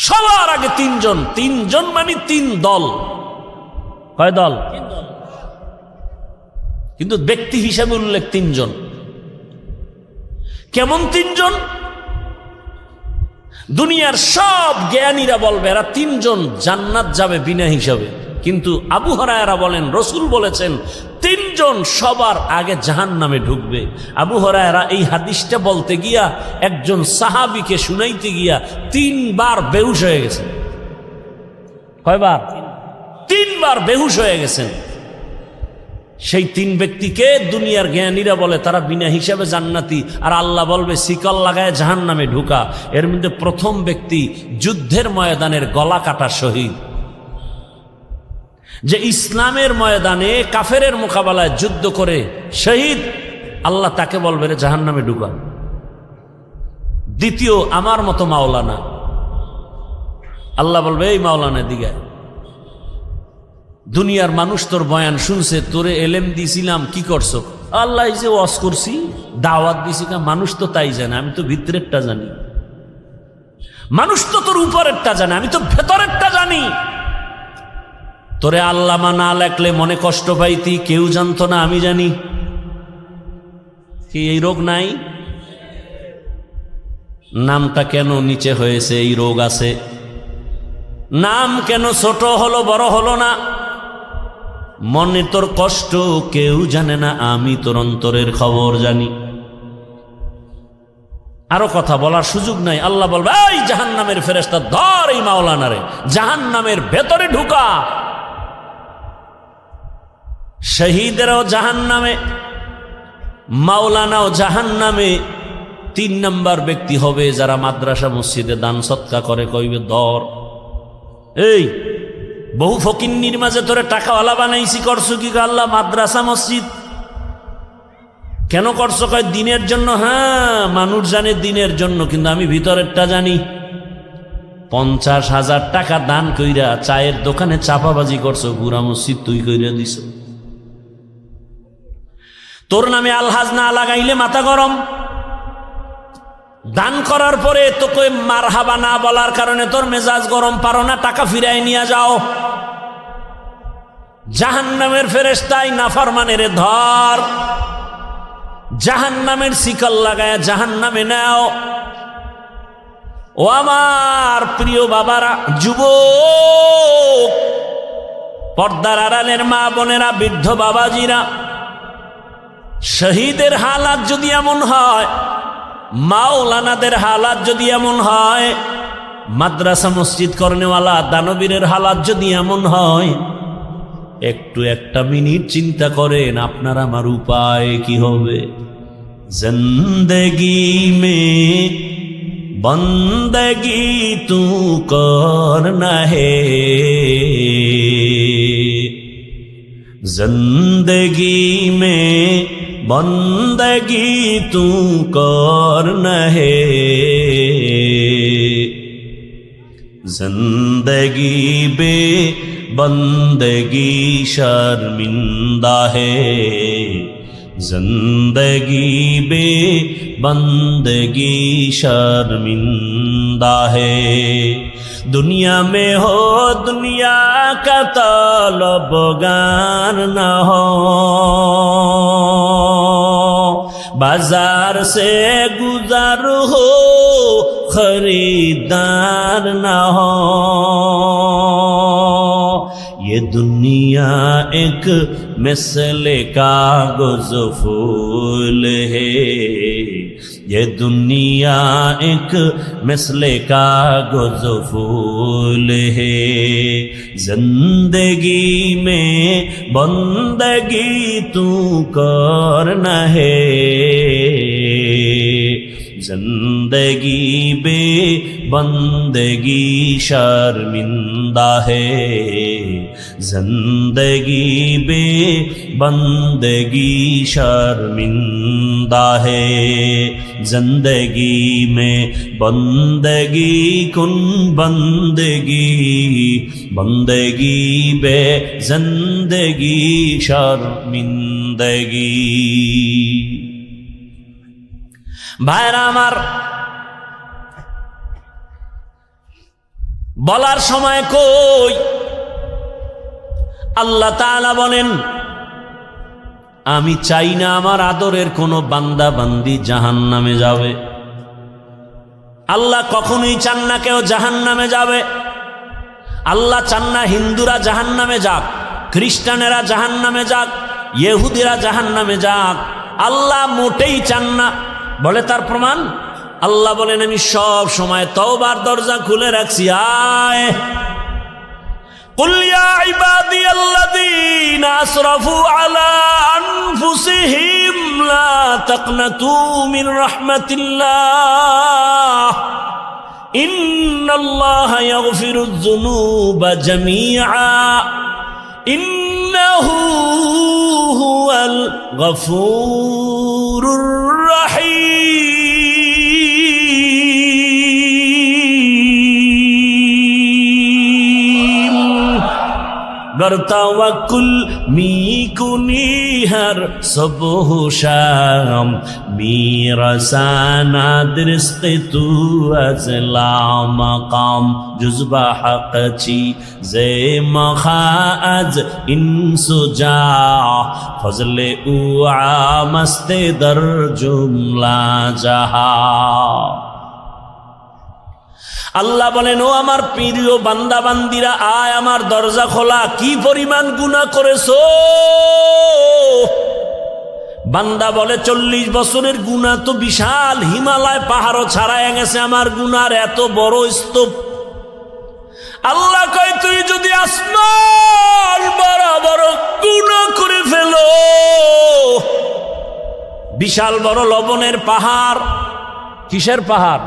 সবার আগে 3 জন। 3 জন মানে 3 দল। কয় দল? কিন্তু ব্যক্তি হিসাবে উল্লেখ 3 জন। কেমন 3 জন? দুনিয়ার সব জ্ঞানীরা বলবে এরা 3 জন জান্নাত যাবে বিনা হিসাবে, কিন্তু আবু হুরায়রা বলেন, রসুল বলেছেন তিনজন সবার আগে জাহান্নামে ঢুকবে। আবু হুরায়রা এই হাদিসটা বলতে গিয়া একজন সাহাবীকে শুনাইতে গিয়া 3 বার বেহুশ হয়ে গেছেন। কয়বার? 3 বার বেহুশ হয়ে গেছেন। সেই 3 ব্যক্তিকে দুনিয়ার জ্ঞানীরা বলে তারা বিনা হিসাবে জান্নাতি, আর আল্লাহ বলবে শিকল লাগায় জাহান্নামে ঢুকা। এর মধ্যে প্রথম ব্যক্তি যুদ্ধের ময়দানের গলা কাটা শহীদ, যে ইসলামের ময়দানে কাফেরের মোকাবেলায় যুদ্ধ করে শহীদ, আল্লাহ তাকে বলবে রে জাহান্নামে ঢুকা। দ্বিতীয় আমার মতো মাওলানা, আল্লাহ বলবে এই মাওলানা দিকে, দুনিয়ার মানুষ তোর বয়ান শুনছে, তোরে এলেম দিছিলাম, কি করছো? আল্লাহ যে ওয়াজ করছি, দাওয়াত দিছি, মানুষ তো তাই জানে, আমি তো ভিতরেরটা জানি। মানুষ তো তোর উপরেরটা জানে, আমি তো ভেতরেরটা জানি। তোরে আল্লামা না লেখলে মনে কষ্ট পাইতি, কেউ জানতো না, আমি জানি। কি এই রোগ নাই? নামটা কেন নিচে হয়েছে? এই রোগ আছে। নাম কেন ছোট হলো, বড় হলো না? মনে তোর কষ্ট কেউ জানে না, আমি তোর অন্তরের খবর জানি। আরো কথা বলার সুযোগ নাই। আল্লাহ বলবে এই জাহান্নামের ফেরেশতা ধর এই মাওলানারে, জাহান্নামের ভেতরে ঢুকা। শহীদেরাও জাহান্নামে, মাওলানাও জাহান্নামে। 3 নম্বর ব্যক্তি হবে যারা মাদ্রাসা মসজিদে দান সৎকা করে, কইবে ধর এই বহু ফকিন্নির মাঝে তোরে টাকাওয়ালা বানাইছি, করছো কি? আল্লাহ মাদ্রাসা মসজিদ কেন করছো? কয় দিনের জন্য। হ্যাঁ, মানুষ জানে দিনের জন্য, কিন্তু আমি ভিতরেরটা জানি। 50,000 টাকা দান কইরা চায়ের দোকানে চাপাবাজি করছো, পুরা মসজিদ তুই কইরা দিছ। তোর নামে আলহাজ না লাগাইলে মাথা গরম। দান করার পরে তোকে মারহাবা না বলার কারণে তোর মেজাজ গরম, পারো না, টাকা ফিরাই নিয়ে যাও। জাহান্নামের ফেরেশতাই নাফরমানের ধর, জাহান্নামের শিকল লাগায় জাহান্নামে নাও। ও আমার প্রিয় বাবারা, যুবক, পর্দার আড়ালের মা বোনেরা, বৃদ্ধ বাবাজিরা, শহীদের হালাত যদি এমন হয়, মাওলানাদের হালাত যদি এমন হয়, মাদ্রাসা মসজিদ করনেওয়ালা দানবীরের হালাত যদি এমন হয়, একটু একটা মিনিট চিন্তা করেন আপনার আমার উপায় কি হবে। জিন্দেগি মে বন্দগি তু করনা হে, जिंदगी में बंदगी तू करना है, जिंदगी बे बंदगी शर्मिंदा है, जिंदगी बे बंदगी शर्मिंदा है। दुनिया में हो दुनिया का तलबगार न हो, बाजार से गुजर हो खरीदार न हो। ये दुनिया एक मिसले कागज फूल है, ये दुनिया एक मिसले कागज फूल है, जिंदगी में बंदगी तू करना है, जिंदगी बे बंदगी शर्मिंदा है, जिंदगी बे बंदगी शर्मिंदा है। जिंदगी में बंदगी कुन बंदगी, बंदगी बे जिंदगी शर्मिंदगी। ভাইরা আমার, বলার সময় কই আল্লাহ তাআলা বলেন, আমি চাই না আমার আদরের কোনো বান্দা বান্দি জাহান্নামে যাবে। আল্লাহ কখনোই চান না কেউ জাহান্নামে যাবে। আল্লাহ চান না হিন্দুরা জাহান্নামে যাক, খ্রিস্টানেরা জাহান্নামে যাক, ইহুদিরা জাহান্নামে যাক, আল্লাহ মোটেই চান না। বলে তার প্রমাণ, আল্লাহ বলেন আমি সব সময় তওবার দরজা খুলে রাখছি। আয় কুল ইয়া ইবাদিয়াল্লাযীনা আসরাফু আলা আনফুসিহিম লা তাকনাতু মির রাহমাতিল্লাহ ইন্নাল্লাহা ইয়াগফিরুয যুনুবা জামিআ ইন্নাহু হুয়াল গফুরুর রহিম। गर तवक्कुल मी कुनी हर सुबह शाम मेरा साना दरिस्क तू अज़ला मकाम जुज़बा हक़ छी ज़े मखाअज इंसुजा फज़ले उआ मस्ते दर जुमला जहा। আল্লাহ বলেন, ও আমার প্রিয় বান্দা বান্দিরা, আয় আমার দরজা খোলা। কি পরিমাণ গুনাহ করেছো? বান্দা বলে 40 বছরের গুনাহ তো বিশাল, হিমালয় পাহাড়ও ছাড়ায় গেছে আমার গুনার এত বড় স্তূপ। আল্লাহ কয়, তুই যদি আসমান বড় বড় গুনাহ করে ফেলো, বিশাল বড় লবণের পাহাড়। কিসের পাহাড়?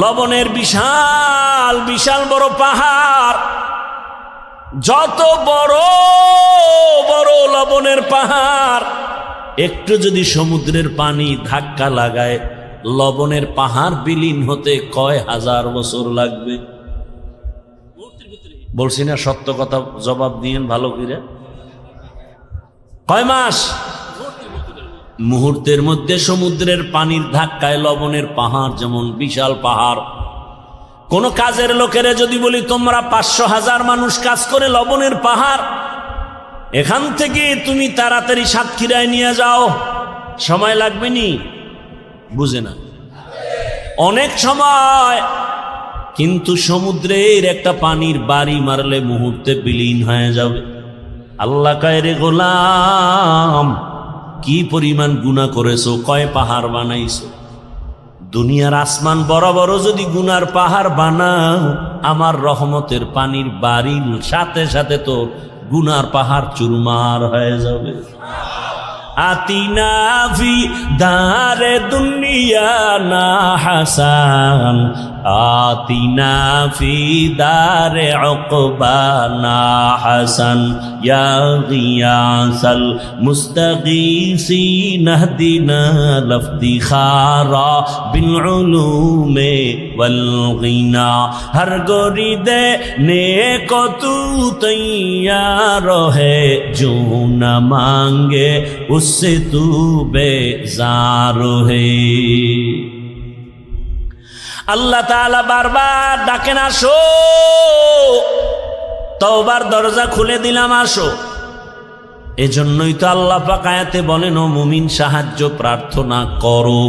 লবণের বিশাল বিশাল বড় পাহাড়। যত বড় বড় লবণের পাহাড়, একটু যদি সমুদ্রের পানি ধাক্কা লাগায়, লবণের পাহাড় বিলীন হতে কয় হাজার বছর লাগবে? বলছি না সত্য কথা, জবাব দিয়েন ভালো করে। কয় মাস? মুহূর্তের মধ্যে সমুদ্রের পানির ধাক্কায় লবণের পাহাড় যেমন বিশাল পাহাড়। কোন কাজের লোকেরা যদি বলি তোমরা 500,000 মানুষ কাজ করে লবণের পাহাড়, এখান থেকে তুমি তাড়াতাড়ি সাতক্ষীরায় নিয়ে যাও, সময় লাগবে নি? বুঝে না, অনেক সময়। কিন্তু সমুদ্রের একটা পানির বাড়ি মারলে মুহূর্তে বিলীন হয়ে যাবে। আল্লাহ কয়, রে গোলাম, কি পরিমাণ গুনাহ করেছো, কয় পাহাড় বানাইছো। দুনিয়ার আসমান বড় বড় যদি গুনার পাহাড় বানাও, আমার রহমতের পানির বাড়ির সাথে সাথে তো গুনার পাহাড় চুরমার হয়ে যাবে। আতিনা ফি দারে দুনিয়া না হাসান আতিনা ফি দারে উকবা না হাসান ইয়া গিয়াসাল মুস্তাগীসিন ইহদিনা লফতিখারা বিল উলুমে ওয়াল গিনা হর গরিদে নেক তু তৈয়ার হে जो न मांगे उससे तू बेजार है। আল্লাহ তাআলা বারবার ডাকেন, আসো, তওবার দরজা খুলে দিলাম, আসো। এজন্যই তো আল্লাহ পাক আয়াতে বলেন, ও মুমিন সাহায্য প্রার্থনা করো।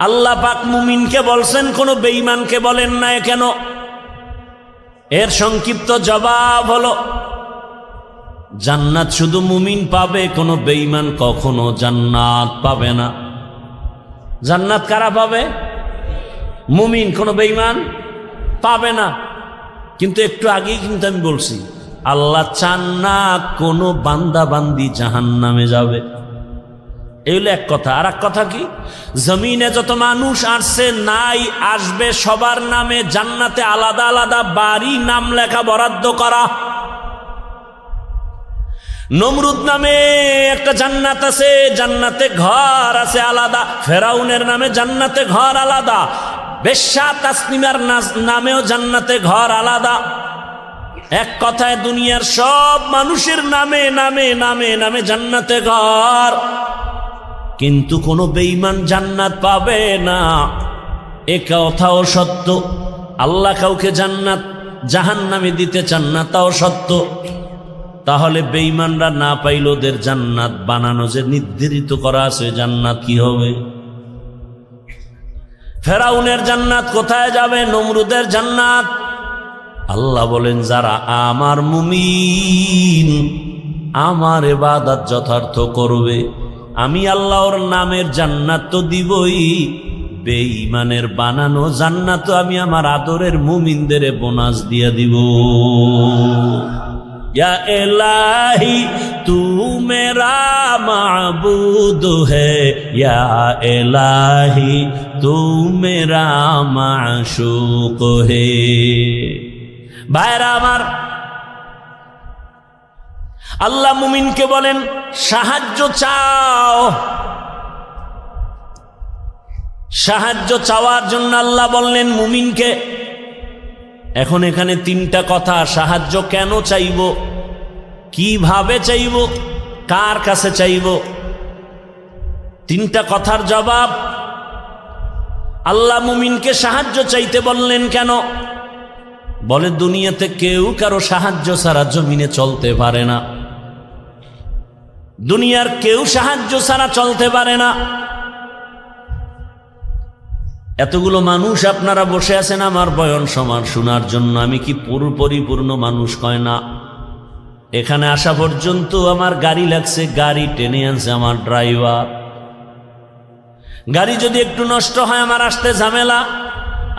আল্লাহ পাক মুমিনকে বলছেন, কোন বেঈমানকে বলেন না কেন? এর সংক্ষিপ্ত জবাব হলো, জান্নাত শুধু মুমিন পাবে, কোনো বেঈমান কখনো জান্নাত পাবে না। জান্নাত কারা পাবে? মুমিন, কোনো বেঈমান পাবে না। কিন্তু একটু আগেই কিন্তু আমি বলছি, আল্লাহ চান না কোনো বান্দা বান্দি জাহান্নামে যাবে। এই হলো এক কথা। আর এক কথা কি, জমিনে যত মানুষ আসছে নাই আসবে, সবার নামে জান্নাতে আলাদা আলাদা বাড়ি নাম লেখা বরাদ্দ করা। নমরুদ নামে একটা জান্নাত আছে, জান্নাতে ঘর আছে আলাদা। ফেরাউনের নামে জান্নাতে ঘর আলাদা। বেশ্যা তাসনিমার নামেও জান্নাতে ঘর আলাদা। এক কথায় দুনিয়ার সব মানুষের নামে নামে নামে নামে জান্নাতে ঘর। কিন্তু কোনো বেঈমান জান্নাত পাবে না, এ কথাও সত্য। আল্লাহ কাউকে জান্নাত জাহান্নামে দিতে চান না, তাও সত্য। তাহলে বেঈমানরা না পাইল, ওদের জান্নাত বানানো যে নির্ধারিত করা আছে, জান্নাত কি হবে? ফেরাউনের জান্নাত কোথায় যাবে? নমরুদের জান্নাত। আল্লাহ বলেন, যারা আমার মুমিন, আমার ইবাদত যথার্থ করবে, আমি আল্লাহর নামের জান্নাত তো দিবই, বেঈমানের বানানো জান্নাত আমি আমার আদরের মুমিনদের বোনাস দিয়ে দিব। ইয়া ইলাহি তু মেরা মাবুদ है, या इलाही तू मेरा माशूक है। ভাইরা আমার, আল্লাহ মুমিনকে বলেন সাহায্য চাও। সাহায্য চাওয়ার জন্য আল্লাহ বললেন মুমিনকে। এখন এখানে তিনটা কথা, সাহায্য কেন চাইব, কিভাবে চাইব, কার কাছে চাইব, তিনটা কথার জবাব। আল্লাহ মুমিনকে সাহায্য চাইতে বললেন কেন? বলে দুনিয়াতে কেউ কারো সাহায্য ছাড়া জমিনে চলতে পারে না, দুনিয়ার কেউ সাহায্য ছাড়া চলতে পারে না। এতগুলো মানুষ আপনারা বসে আছেন আমার বয়ান শোনার জন্য, আমি কি পরিপূর্ণ মানুষ কয় না? এখানে আসা পর্যন্ত আমার গাড়ি লাগছে, গাড়ি টেনে আনছে আমার ড্রাইভার। গাড়ি যদি একটু নষ্ট হয় আমার আসতে ঝামেলা,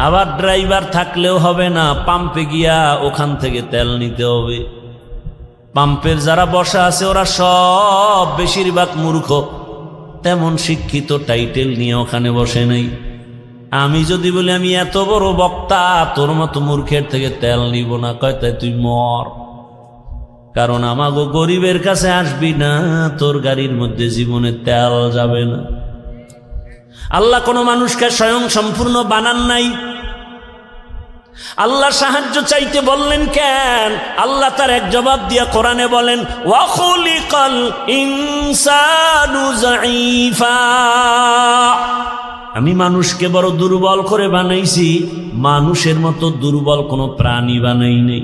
আবার ড্রাইভার থাকলেও হবে না, পাম্পে গিয়া ওখান থেকে তেল নিতে হবে। পাম্পের যারা বসা আছে ওরা সব বেশিরভাগ মূর্খ, তেমন শিক্ষিত টাইটেল নিয়ে ওখানে বসে নেই। আমি যদি বলি আমি এত বড় বক্তা, তোর মতো মূর্খের থেকে তেল নিব না, কয় তাই তুই মর, কারণ আমাগো গরিবের কাছে আসবি না, তোর গাড়ির মধ্যে জীবনে তেল যাবে না। আল্লাহ কোনো মানুষকে স্বয়ং সম্পূর্ণ বানান নাই। আল্লাহ সাহায্য চাইতে বললেন কেন? আল্লাহ তার এক জবাব দিয়া কোরআনে বলেন ওয়া খুলিকাল ইনসানু যায়ীফা, আমি মানুষকে বড় দুর্বল করে বানাইছি, মানুষের মতো দুর্বল কোনো প্রাণী বানাই নেই।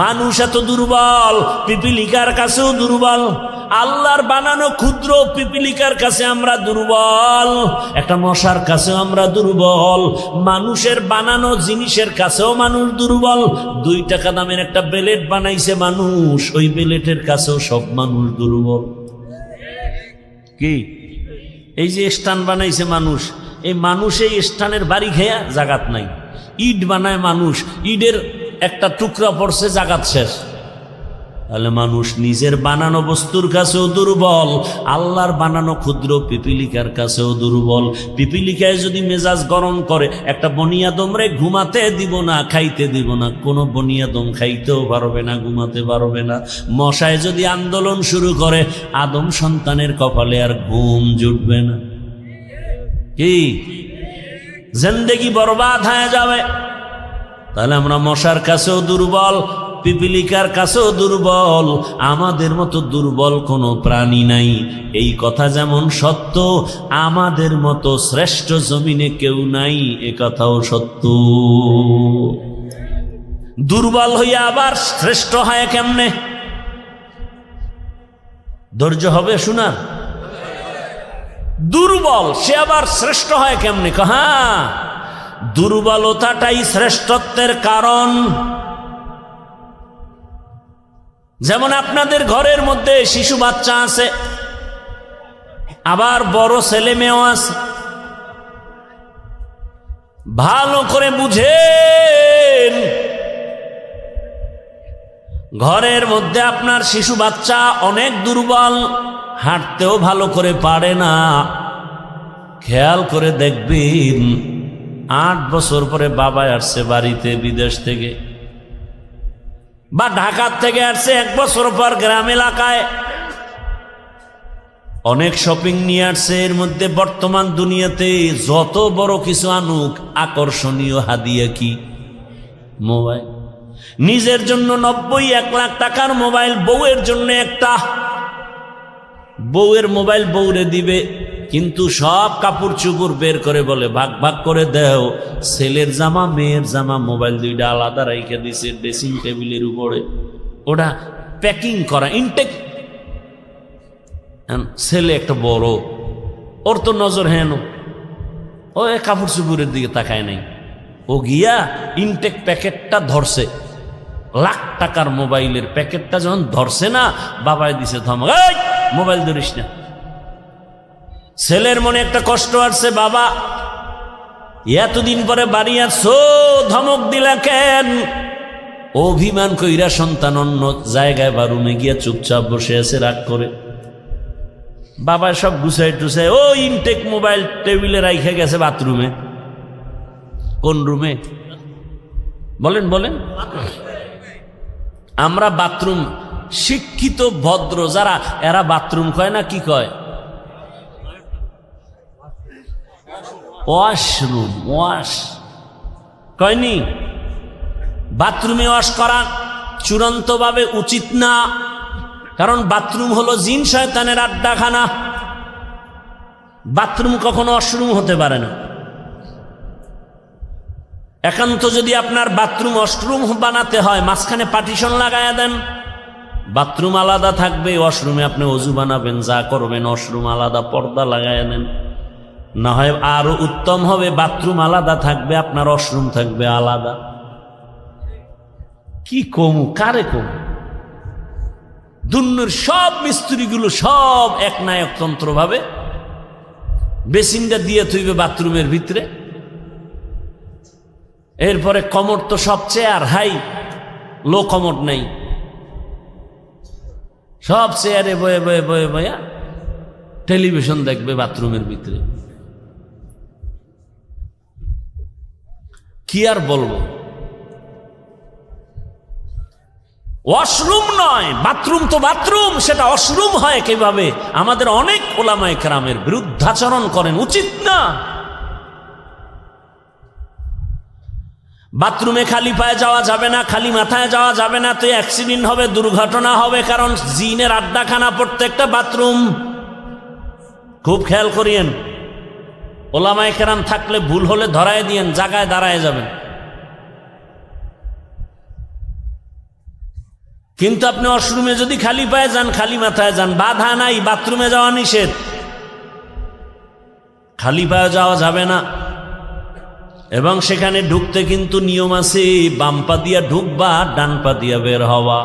মানুষ এত দুর্বল, পিপিলিকার কাছেও দুর্বল। আল্লাহর বানানো ক্ষুদ্র পিপিলিকার কাছে আমরা দুর্বল, একটা মশার কাছেও আমরা দুর্বল, মানুষের বানানো জিনিসের কাছেও মানুষ দুর্বল। 2 টাকা দামের একটা বেলেট বানাইছে মানুষ, ওই বেলেটের কাছেও সব মানুষ দুর্বল। কি এই যে স্টান বানাইছে মানুষ, এই মানুষ এই স্থানের বাড়ি খেয়া জাগাত নাই। ইট বানায় মানুষ, ইটের একটা টুকরা পড়ছে, জাগাত শেষ। তাহলে মানুষ নিজের বানানো বস্তুর কাছেও দুর্বল, আল্লাহর বানানো ক্ষুদ্র পিপিলিকার কাছেও দুর্বল। পিপিলিকায় যদি মেজাজ গরম করে, একটা বনিয়াদমরে ঘুমাতে দিব না, খাইতে দিব না, কোনো বনিয়াদম খাইতেও পারবে না, ঘুমাতে পারবে না। মশায় যদি আন্দোলন শুরু করে, আদম সন্তানের কপালে আর ঘুম জুটবে না। কি জিন্দেগি বরবাদ হয়ে যাবে। তাহলে আমরা মশার কাছেও দুর্বল, পিপিলিকার কাছেও দুর্বল, আমাদের মতো দুর্বল কোনো প্রাণী নাই। এই কথা যেমন সত্য, আমাদের মতো শ্রেষ্ঠ জমিনে কেউ নাই, এ কথাও সত্য। দুর্বল হইয়া আবার শ্রেষ্ঠ হয় কেমনে? ধৈর্য হবে শোনার। দুর্বল সে আবার শ্রেষ্ঠ হয় কেমনে? হ্যাঁ, দুর্বলতাটাই শ্রেষ্ঠত্বের কারণ। যেমন আপনাদের ঘরের মধ্যে শিশু বাচ্চা আছে, আবার বড় ছেলে মেয়েও আছে। ভালো করে বুঝেন, ঘরের মধ্যে আপনার শিশু বাচ্চা অনেক দুর্বল, হাঁটতেও ভালো করে পারে না। খেয়াল করে দেখবেন 8 বছর পরে বাবা আসছে বাড়িতে বিদেশ থেকে, বা ঢাকার থেকে আসছে 1 বছর পর গ্রাম এলাকায়, অনেক শপিং নিয়ে আসছে। এর মধ্যে বর্তমান দুনিয়াতে যত বড় কিছু আনুক, আকর্ষণীয় হাদিয়া কি? মোবাইল। নিজের জন্য 90-1 লাখ টাকার মোবাইল, বউয়ের জন্য একটা। বউয়ের মোবাইল বউরে দিবে, কিন্তু সব কাপড় চুপড় বের করে বলে ভাগ ভাগ করে দেও। ছেলের জামা মেয়ের জামা মোবাইল 2টা আলাদা রাইখে দিছে ড্রেসিং টেবিলের উপরে, ওটা প্যাকিং করা ইনটেক। ছেলে একটা বড়, ওর তো নজর হেন, ও কাপড় চুপড়ের দিকে তাকায় নাই, ও গিয়া ইনটেক প্যাকেটটা ধরছে। লাখ টাকার মোবাইলের প্যাকেটটা যখন ধরছে না, বাবাই দিছে ধমক, এই মোবাইল ধরিস না। ছেলের মনে একটা কষ্ট আসছে, বাবা এতদিন পরে বাড়ি আসছো, ধমক দিলা কেন? অভিমান কইরা সন্তান অন্য জায়গায় বা রুমে গিয়া চুপচাপ বসে আছে রাগ করে। বাবা সব গুছাই টুছাই ও ইনটেক মোবাইল টেবিলে রাইখে গেছে বাথরুমে। কোন রুমে বলেন বলেন? আমরা বাথরুম, শিক্ষিত ভদ্র যারা এরা বাথরুম কয় না, কি কয়? ওয়াশরুম। ওয়াশ কয়নি? বাথরুমে ওয়াশ করা চূড়ান্তভাবে উচিত না, কারণ বাথরুম হলো জিন শয়তানের আড্ডাখানা। বাথরুম কখনো ওয়াশরুম হতে পারে না। একান্ত যদি আপনার বাথরুম ওয়াশরুম বানাতে হয়, মাঝখানে পার্টিশন লাগায়া দেন, বাথরুম আলাদা থাকবে, ওয়াশরুমে আপনি ওযু বানাবেন, যা করবেন, ওয়াশরুম আলাদা, পর্দা লাগায়া দেন। না হয় আরো উত্তম হবে, বাথরুম আলাদা থাকবে, আপনার ওয়াশরুম থাকবে আলাদা। কি কমু, কারে কমু? দুনিয়ার সব মিস্ত্রিগুলো সব এক নায়কতন্ত্র ভাবে বেসিনটা দিয়ে থইবে বাথরুমের ভিতরে। এরপরে কমোড তো সব চেয়ার হাই, লো কমোড নেই, সব চেয়ারে বয়ে বয়ে বয়ে বয়া টেলিভিশন দেখবে বাথরুমের ভিতরে। কি আর বলবো? ওয়াশরুম নয়, বাথরুম তো বাথরুম, সেটা ওয়াশরুম হয় কিভাবে? আমাদের অনেক ওলামায়ে কেরামের বিরুদ্ধাচরণ করেন, উচিত না। বাথরুমে খালি পায়ে যাওয়া যাবে না, খালি মাথায় যাওয়া যাবে না, তো অ্যাক্সিডেন্ট হবে, দুর্ঘটনা হবে, কারণ জিনের আড্ডাখানা প্রত্যেকটা বাথরুম। খুব খেয়াল করিয়েন, ওলামায়ে কেরাম থাকলে ভুল হলে ধরায় দিয়েন, জায়গায় দাঁড়ায় যাবেন। কিন্তু আপনি ওয়াশরুমে যদি খালি পায়ে যান, খালি মাথায় যান, বাধা নাই, বাথরুমে যাওয়া নিষেধ, খালি পায়ে যাওয়া যাবে না। এবং সেখানে ঢুকতে কিন্তু নিয়ম আছে, বাম পা দিয়া ঢুকবা, ডান পা দিয়া বের হওয়া।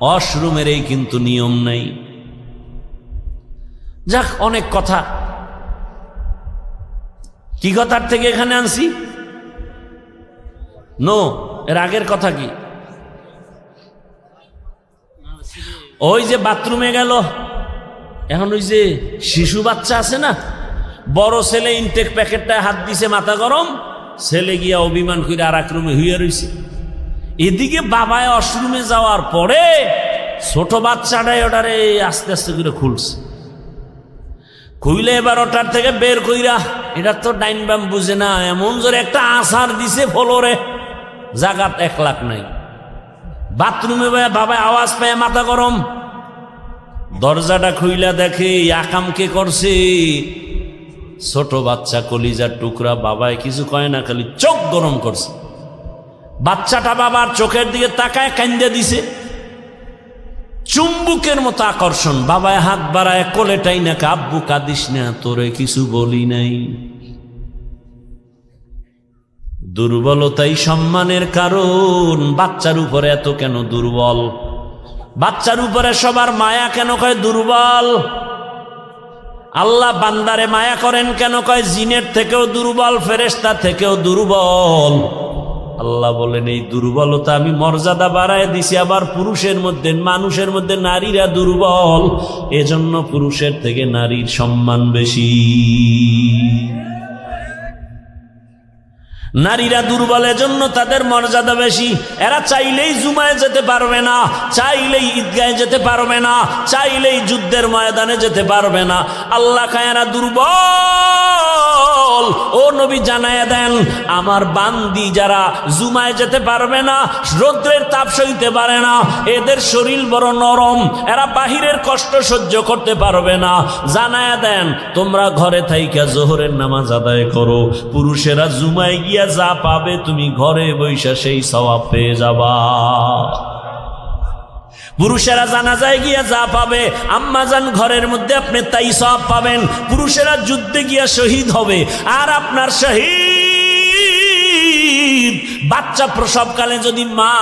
ওয়াশরুমের এই কিন্তু নিয়ম নেই। যাক, অনেক কথা, কি কথার থেকে এখানে আনছি? নো, এর আগের কথা কি? ওই যে বাথরুমে গেল, এখন ওই যে শিশু বাচ্চা আছে না, বড় ছেলে ইনটেক প্যাকেটটায় হাত দিছে, মাথা গরম, ছেলে গিয়া অভিমান করে আর এক রুমে হইয়া রইছে। এদিকে বাবায় ওয়াশরুমে যাওয়ার পরে ছোট বাচ্চাটাই ওটারে আস্তে আস্তে করে খুলছে, খুইলে এবার ওটার থেকে বের কইরা, এটা তো ডাইন বাম বুঝে না, এমন জোরে একটা আছাড় দিছে ফ্লোরে, জাগাত 1 লাখ নাই। বাথরুমে বাবা আওয়াজ পায়, মাথা গরম, দরজাটা খুইলা দেখে আকাম কে করছে, ছোট বাচ্চা, কলিজার টুকরা। বাবায় কিছু কয় না, খালি চোখ গরম করছে। বাচ্চাটা বাবার চোখের দিকে তাকায় কান্দে দিছে, চুম্বুকের মতো আকর্ষণ। বাবায় হাত বাড়ায় কোলেটাই না, আব্বু কাঁদিস না, তোরে কিছু বলি নাই। দুর্বলতাই সম্মানের কারণ। বাচ্চার উপরে এত কেন দুর্বল? বাচ্চার উপরে সবার মায়া কেন কয় দুর্বল? আল্লাহ বান্দারে মায়া করেন কেন কয় জিনের থেকেও দুর্বল, ফেরেশতা থেকেও দুর্বল। আল্লাহ বলেন এই দুর্বলতা আমি মর্যাদা বাড়ায় দিছি। আবার পুরুষের মধ্যে, মানুষের মধ্যে নারীরা দুর্বল, এজন্য পুরুষের থেকে নারীর সম্মান বেশি। নারীরা দুর্বল, এজন্য তাদের মর্যাদা বেশি। এরা চাইলেই জুমায় যেতে পারবে না, চাইলেই ঈদগাহে যেতে পারবে না, চাইলেই যুদ্ধের ময়দানে যেতে পারবে না। আল্লাহ কায়না দুর্বল। ও নবী জানায়া দেন, আমার বান্দি যারা জুমায় যেতে পারবে না, রৌদ্রের তাপ সইতে পারে না, এদের শরীর বড় নরম, এরা বাহিরের কষ্ট সহ্য করতে পারবে না, জানায়া দেন তোমরা ঘরে থাইকা জোহরের নামাজ আদায় করো। পুরুষেরা জুমায় গিয়া যা পাবে তুমি ঘরে বৈশা সেই সওয়াব পেয়ে যাবা। পুরুষেরা জানাজায় গিয়া যা পাবে, আম্মাজান ঘরের মধ্যে আপনি তাই সওয়াব পাবেন। পুরুষেরা যুদ্ধে গিয়া শহীদ হবে, আর আপনার শহীদ বাচ্চা প্রসবকালে যদি মা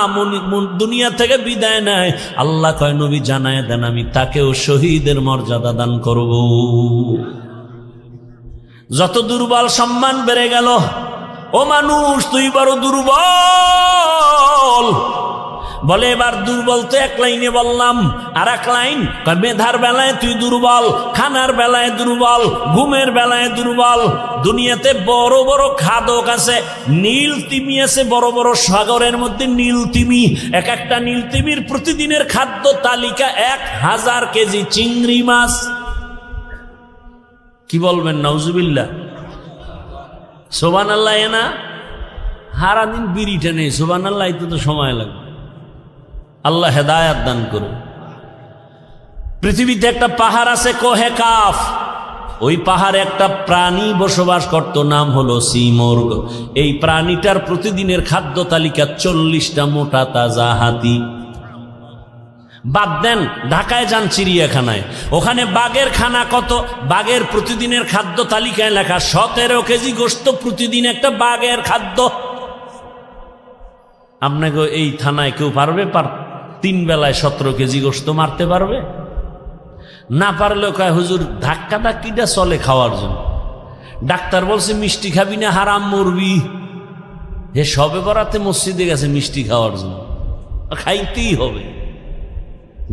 দুনিয়া থেকে বিদায় নেয়, আল্লাহ কয় নবী জানায় দেন আমি তাকেও শহীদের মর্যাদা দান করব। যত দুর্বল সম্মান বেড়ে গেল। ও মানুষ তুই বড় দুর্বল। বলে এবার দুর্বল তো এক লাইনে বললাম, আর এক লাইন মেধার বেলায় তুই দুর্বল, খানার বেলায় দুর্বল, ঘুমের বেলায় দুর্বল। দুনিয়াতে বড় বড় খাদক আছে, নীল তিমি আছে, বড় বড় সাগরের মধ্যে নীল তিমি। এক একটা নীল তিমির প্রতিদিনের খাদ্য তালিকা 1000 কেজি চিংড়ি মাছ। কি বলবেন নাউজুবিল্লাহ, সুবহানাল্লাহ। না সারাদিন বিড়িটা নেই, সুবহানাল্লাহ, তো সময় লাগবে। আল্লাহ হেদায়াত দান করুন। পৃথিবীতে একটা পাহাড় আছে কোহে কাফ, ওই পাহাড়ে একটা প্রাণী বসবাস করত, নাম হলো সিমর্গ। এই প্রাণীটার প্রতিদিনের খাদ্য তালিকা 40টা মোটা তাজা হাতি। বাদ দেন, ঢাকায় যান চিড়িয়াখানায়, ওখানে বাঘের খানা কত? বাঘের প্রতিদিনের খাদ্য তালিকায় লেখা 17 কেজি গোশত প্রতিদিন একটা বাঘের খাদ্য। আপনাকে এই থানায় কেউ পারবে 3 বেলায় 17 কেজি গোশত মারতে পারবে? না পারলেও কয় হুজুর ধাক্কা ধাক্কিটা চলে খাওয়ার জন্য। ডাক্তার বলছে মিষ্টি খাবি না হারাম মরবি। হে সবে বরাতে মসজিদে গেছে মিষ্টি খাওয়ার জন্য, খাইতেই হবে।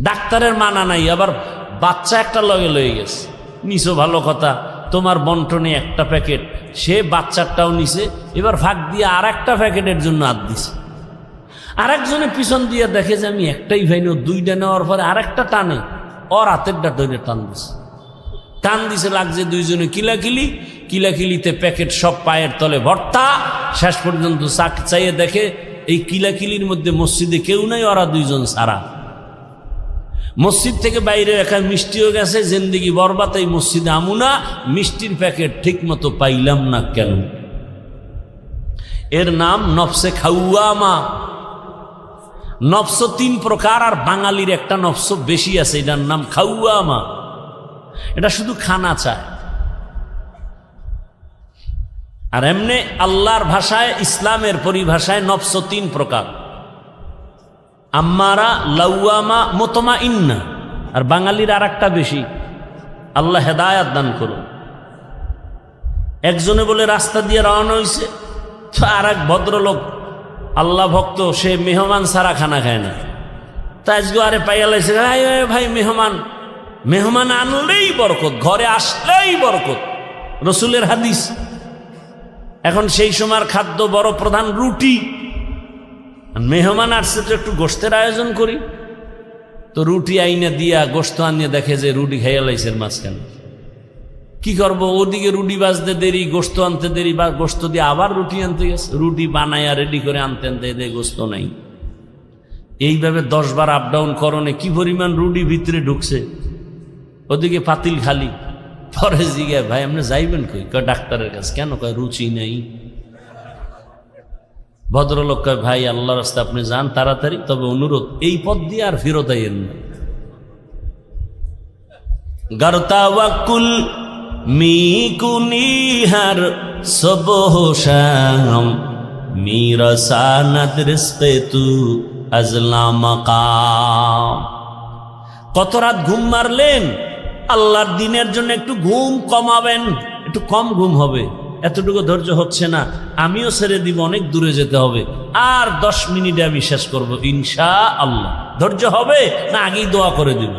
ডাক্তারের মানা নাই, আবার বাচ্চা একটা লগে লয়ে গেছে। নিছো ভালো কথা, তোমার বন্টনে একটা প্যাকেট, সে বাচ্চারটাও নিছে, এবার ফাঁক দিয়ে আর একটা প্যাকেটের জন্য হাত দিছে। আরেকজনে পিছন দিয়ে দেখে যে আমি একটাই ভাই নো, 2টা নেওয়ার পরে আরেকটা টানে, ওর হাতেরটা ধরে টান দিছে, লাগছে দুইজনে কিলাকিলি। কিলাকিলিতে প্যাকেট সব পায়ের তলে ভর্তা। শেষ পর্যন্ত চাইয়ে দেখে এই কিলাকিলির মধ্যে মসজিদে কেউ নাই, ওরা 2জন সারা। মসজিদ থেকে বাইরে রাখা মিষ্টিও গেছে, জিন্দেগি বরবাদ, এই মসজিদে আমুনা, মিষ্টির প্যাকেট ঠিক মতো পাইলাম না কেন? এর নাম নফসে খাওয়ামা। নফস 3 প্রকার, আর বাঙালির একটা নফস বেশি আছে, এটার নাম খাওয়ামা। এটা শুধু খানা চায়। আর এমনি আল্লাহর ভাষায়, ইসলামের পরিভাষায় নফস 3 প্রকার, আম্মারা, লাওয়ামা, মুতমাইন্না। আর বাঙালির আর একটা বেশি। আল্লাহ হেদায়াত দান করুন। একজনে বলে রাস্তা দিয়ে রওনা হয়েছে, তো আর এক ভদ্রলোক আল্লাহ ভক্ত, সে মেহমান ছাড়া খানা খায় না। তা আজকে আরে পাইয়া লাইছে, ভাই মেহমান আনলেই বরকত, ঘরে আসলেই বরকত, রসুলের হাদিস। এখন সেই সময়ের খাদ্য বড় প্রধান রুটি। মেহমান আসছে তো একটু গোশতের আয়োজন করি, তো রুটি আইনা দিয়া গোশত আনিয়ে দেখে যে রুটি খাইয়া লাইছে মাঝখানে। কি করবো, ওদিকে রুটি বাজতে দেরি, গোশত আনতে দেরি, বা গোশত দিয়ে আবার রুটি আনতে গেছে, রুটি বানাইয়া রেডি করে আনতে আনতে গোশত নাই। এইভাবে 10 বার আপ ডাউন করণে কি পরিমাণ রুটি ভিতরে ঢুকছে, ওদিকে পাতিল খালি। পরে জিজ্ঞাসা, ভাই আপনি যাইবেন কই? কয় ডাক্তারের কাছে। কেন? কয় রুচি নেই। ভদ্রলোক কয়, ভাই আল্লাহর রাস্তায় আপনি যান তাড়াতাড়ি, তবে অনুরোধ এই পথ দিয়ে আর ফেরত আইয়েন না। গরতাওয়াকুল মিকুনিহার সবহশাম মিরাসানাত রিজকে তু আজলা মাকাম। কত রাত ঘুম মারলেন? আল্লাহর দিনের জন্য একটু ঘুম কমাবেন, একটু কম ঘুম হবে। এতটুকু ধৈর্য হচ্ছে না, আমিও ছেড়ে দিব, অনেক দূরে যেতে হবে। আর 10 মিনিটে আমি শেষ করবো ইনশাআল্লাহ। ধৈর্য হবে না আগেই দোয়া করে দিব?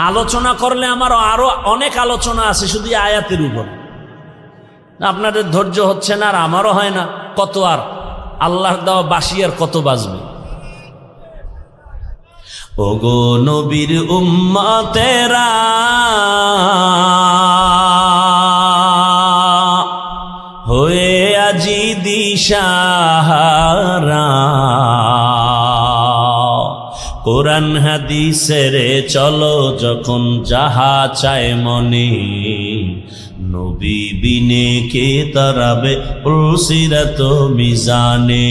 আলোচনা করলে আমার আরো অনেক আলোচনা আছে শুধু আয়াতের উপর। আপনাদের ধৈর্য হচ্ছে না, আর আমারও হয় না। কত আর আল্লাহর দেওয়া বাঁশি আর কত বাজবে? ওগো নবীর উম্মতেরা, হয়ে আজি দিশাহারা, কোরআন হাদিসের চলো যখন যাহা চায় মনে, নবী বিনে কে তারাবে পুলসিরাত মিজানে,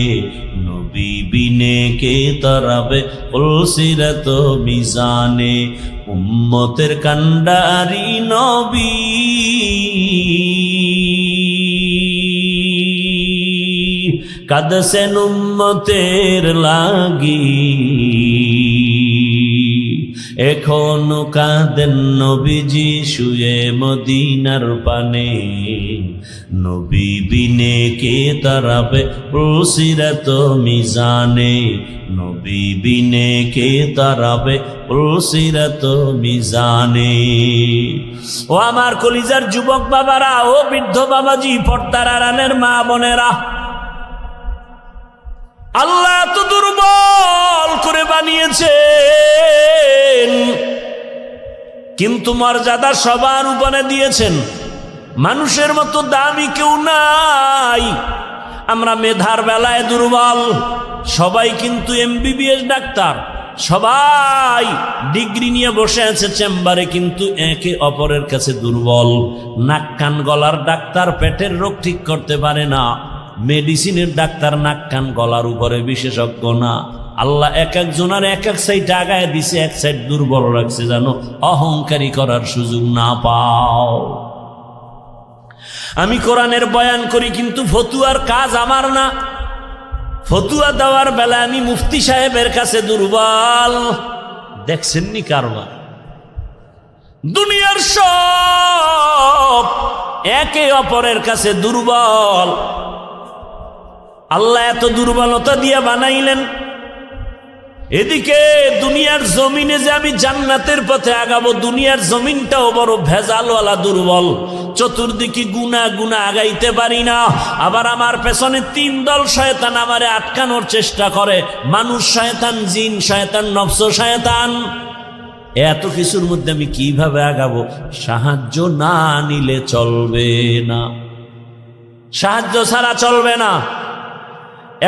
নবী বিনে কে তারাবে পুলসিরাত মিজানে। উম্মতের কান্ডারি নবী, কাঁদছেন উম্মতের লাগি, এখনো কাঁদেন নবীজি শুয়ে মদিনার পানে। নবী বিনে কে তারাবে পুলসিরাত মিজানে, নবী বিনে কে তারাবে পুলসিরাত মিজানে। ও আমার কলিজার যুবক বাবারা, ও বৃদ্ধ বাবাজি, পর্দার আড়ালের মা বোনেরা, আল্লাহ তো দুর্বল করে বানিয়েছেন, কিন্তু মর্যাদা সবার উপরে দিয়েছেন। মানুষের মতো দামি কেউ নাই। আমরা মেধার বেলায় দুর্বল, সবাই কিন্তু MBBS ডাক্তার, সবাই ডিগ্রি নিয়ে বসে আছে চেম্বারে, কিন্তু একে অপরের কাছে দুর্বল। নাক কান গলার ডাক্তার পেটের রোগ ঠিক করতে পারে না, মেডিসিনের ডাক্তার নাক কান গলার উপরে বিশেষজ্ঞ না। আল্লাহ এক একজনের এক এক সাইড আগায় দিছে, এক সাইড দুর্বল রাখছে, জানো, অহংকারী করার সুযোগ না পাও। আমি কোরআনের বয়ান করি, কিন্তু ফতুয়ার কাজ আমার না। ফতুয়া দেওয়ার বেলা আমি মুফতি সাহেবের কাছে দুর্বল। দেখছেননি কারবার? দুনিয়ার সব একে অপরের কাছে দুর্বল। আল্লাহ এত দুর্বলতা দিয়ে বানাইলেন, এদিকে দুনিয়ার জমিনে যে আমি জান্নাতের পথে আগাবো, দুনিয়ার জমিনটাও বড় ভেজালওয়ালা দুর্বল। চতুর্দিকে গুনা গুনা আগাইতে পারি না। আবার আমার পেছনে 3 দল শয়তান আমারে আটকানোর চেষ্টা করে, মানুষ শয়তান, জিন শয়তান, নফস শয়তান। এত কিছুর মধ্যে আমি কিভাবে আগাবো? সাহায্য না নিলে চলবে না, সাহায্য ছাড়া চলবে না।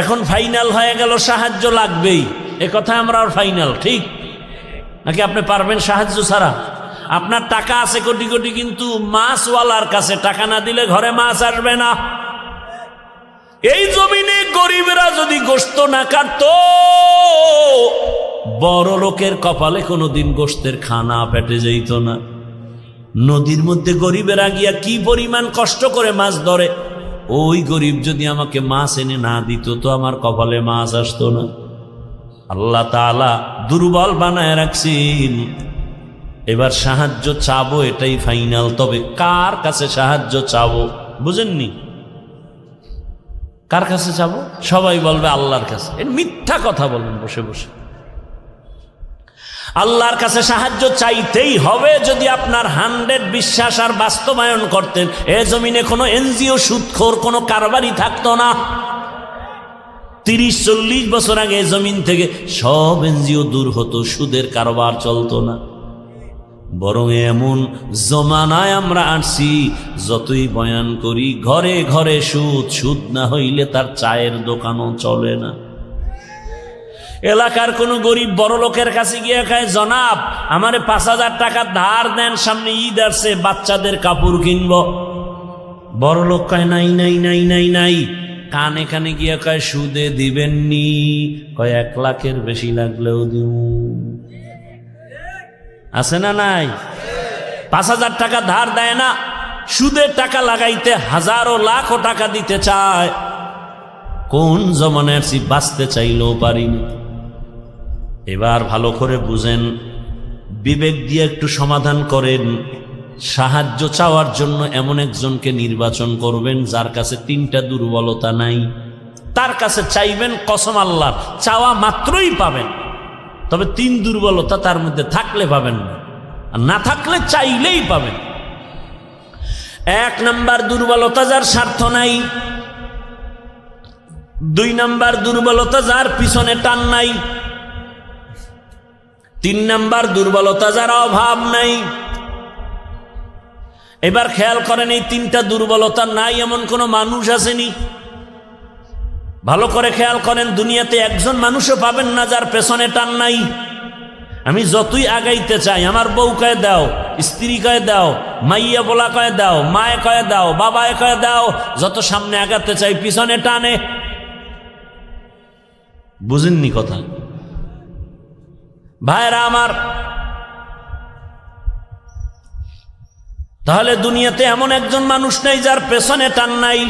এখন ফাইনাল হয়ে গেল, সাহায্য লাগবেই। এ কথা আমরা ফাইনাল, ঠিক নাকি? আপনি পারবেন সাহায্য ছাড়া? আপনার টাকা আছে কোটি কোটি, কিন্তু মাছওয়ালার কাছে টাকা না দিলে ঘরে মাছ আসবে না। এই জমিনে গরিবেরা যদি গোশত না কাটতো, বড় লোকের কপালে কোনোদিন গোশতের খানা পেটে যেত না। নদীর মধ্যে গরিবেরা গিয়া কি পরিমাণ কষ্ট করে মাছ ধরে, ওই গরিব যদি আমাকে মাছ এনে না দিত, তো আমার কপালে মাছ আসতো না। আল্লাহ তাআলা দুর্বল বানায় রাখছেন। এবার সাহায্য চাবো, এটাই ফাইনাল। তবে কার কাছে সাহায্য চাবো বুঝেননি? কার কাছে চাবো? সবাই বলবে আল্লাহর কাছে। এর মিথ্যা কথা বলেন বসে বসে। আল্লাহর কাছে সাহায্য চাইতেই হবে। যদি আপনার 100 বিশ্বাস আর বাস্তবায়ন করতেন, এ জমিনে কোনো NGO সুদখোর কোনো কারবারি থাকতো না। 30-40 বছর আগে জমিন থেকে সব NGO দূর হতো, সুদের কারবার চলতো না। বরং এমন জমানায় আমরা আসছি, যতই বয়ান করি ঘরে ঘরে সুদ, সুদ না হইলে তার চায়ের দোকানও চলে না। এলাকার কোনো গরিব বড় লোকের কাছে গিয়ে খায়, জনাব আমারে 5000 টাকা ধার দেন, সামনে ঈদ আসছে, বাচ্চাদের কাপড় কিনবো। বড় লোক কয় নাই নাই নাই নাই নাই। কানে কানে গিয়ে কয় সুদে দিবেননি? কয় 1 লাখের বেশি লাগলেও দিব। আছে না নাই? 5000 টাকা ধার দেয় না, সুদের টাকা লাগাইতে হাজারো লাখো টাকা দিতে চায়। কোন জমানায় আছি, বাঁচতে চাইলেও পারিনি। এবার ভালো করে বুঝেন, বিবেক দিয়ে একটু সমাধান করেন। সাহায্য চাওয়ার জন্য এমন একজনকে নির্বাচন করবেন যার কাছে 3টা দুর্বলতা নাই। তার কাছে চাইবেন, কসম আল্লাহর, চাওয়া মাত্রই পাবেন। তবে 3 দুর্বলতা তার মধ্যে থাকলে পাবেন না, আর না থাকলে চাইলেই পাবেন। 1 নাম্বার দুর্বলতা, যার স্বার্থ নাই। 2 নাম্বার দুর্বলতা, যার পিছনে টান নাই। 3 নাম্বার দুর্বলতা, যার অভাব নাই। এবার খেয়াল করেন, এই 3টা দুর্বলতা নাই এমন কোন মানুষ আসেনি? ভালো করে খেয়াল করেন, দুনিয়াতে একজন মানুষও পাবেন না যার পেছনে টান নাই। আমি যতই আগাইতে চাই, আমার বউ কয়ে দাও, স্ত্রী কয়ে দাও, মাইয়া বলা কয়ে দাও, মায়ে কয়ে দাও, বাবায় কয়ে দাও, যত সামনে আগাতে চাই পিছনে টানে। বুঝেননি কথা? ভাইরা আমার, তাহলে দুনিয়াতে এমন একজন মানুষ নেই যার পেছনে টান নাই।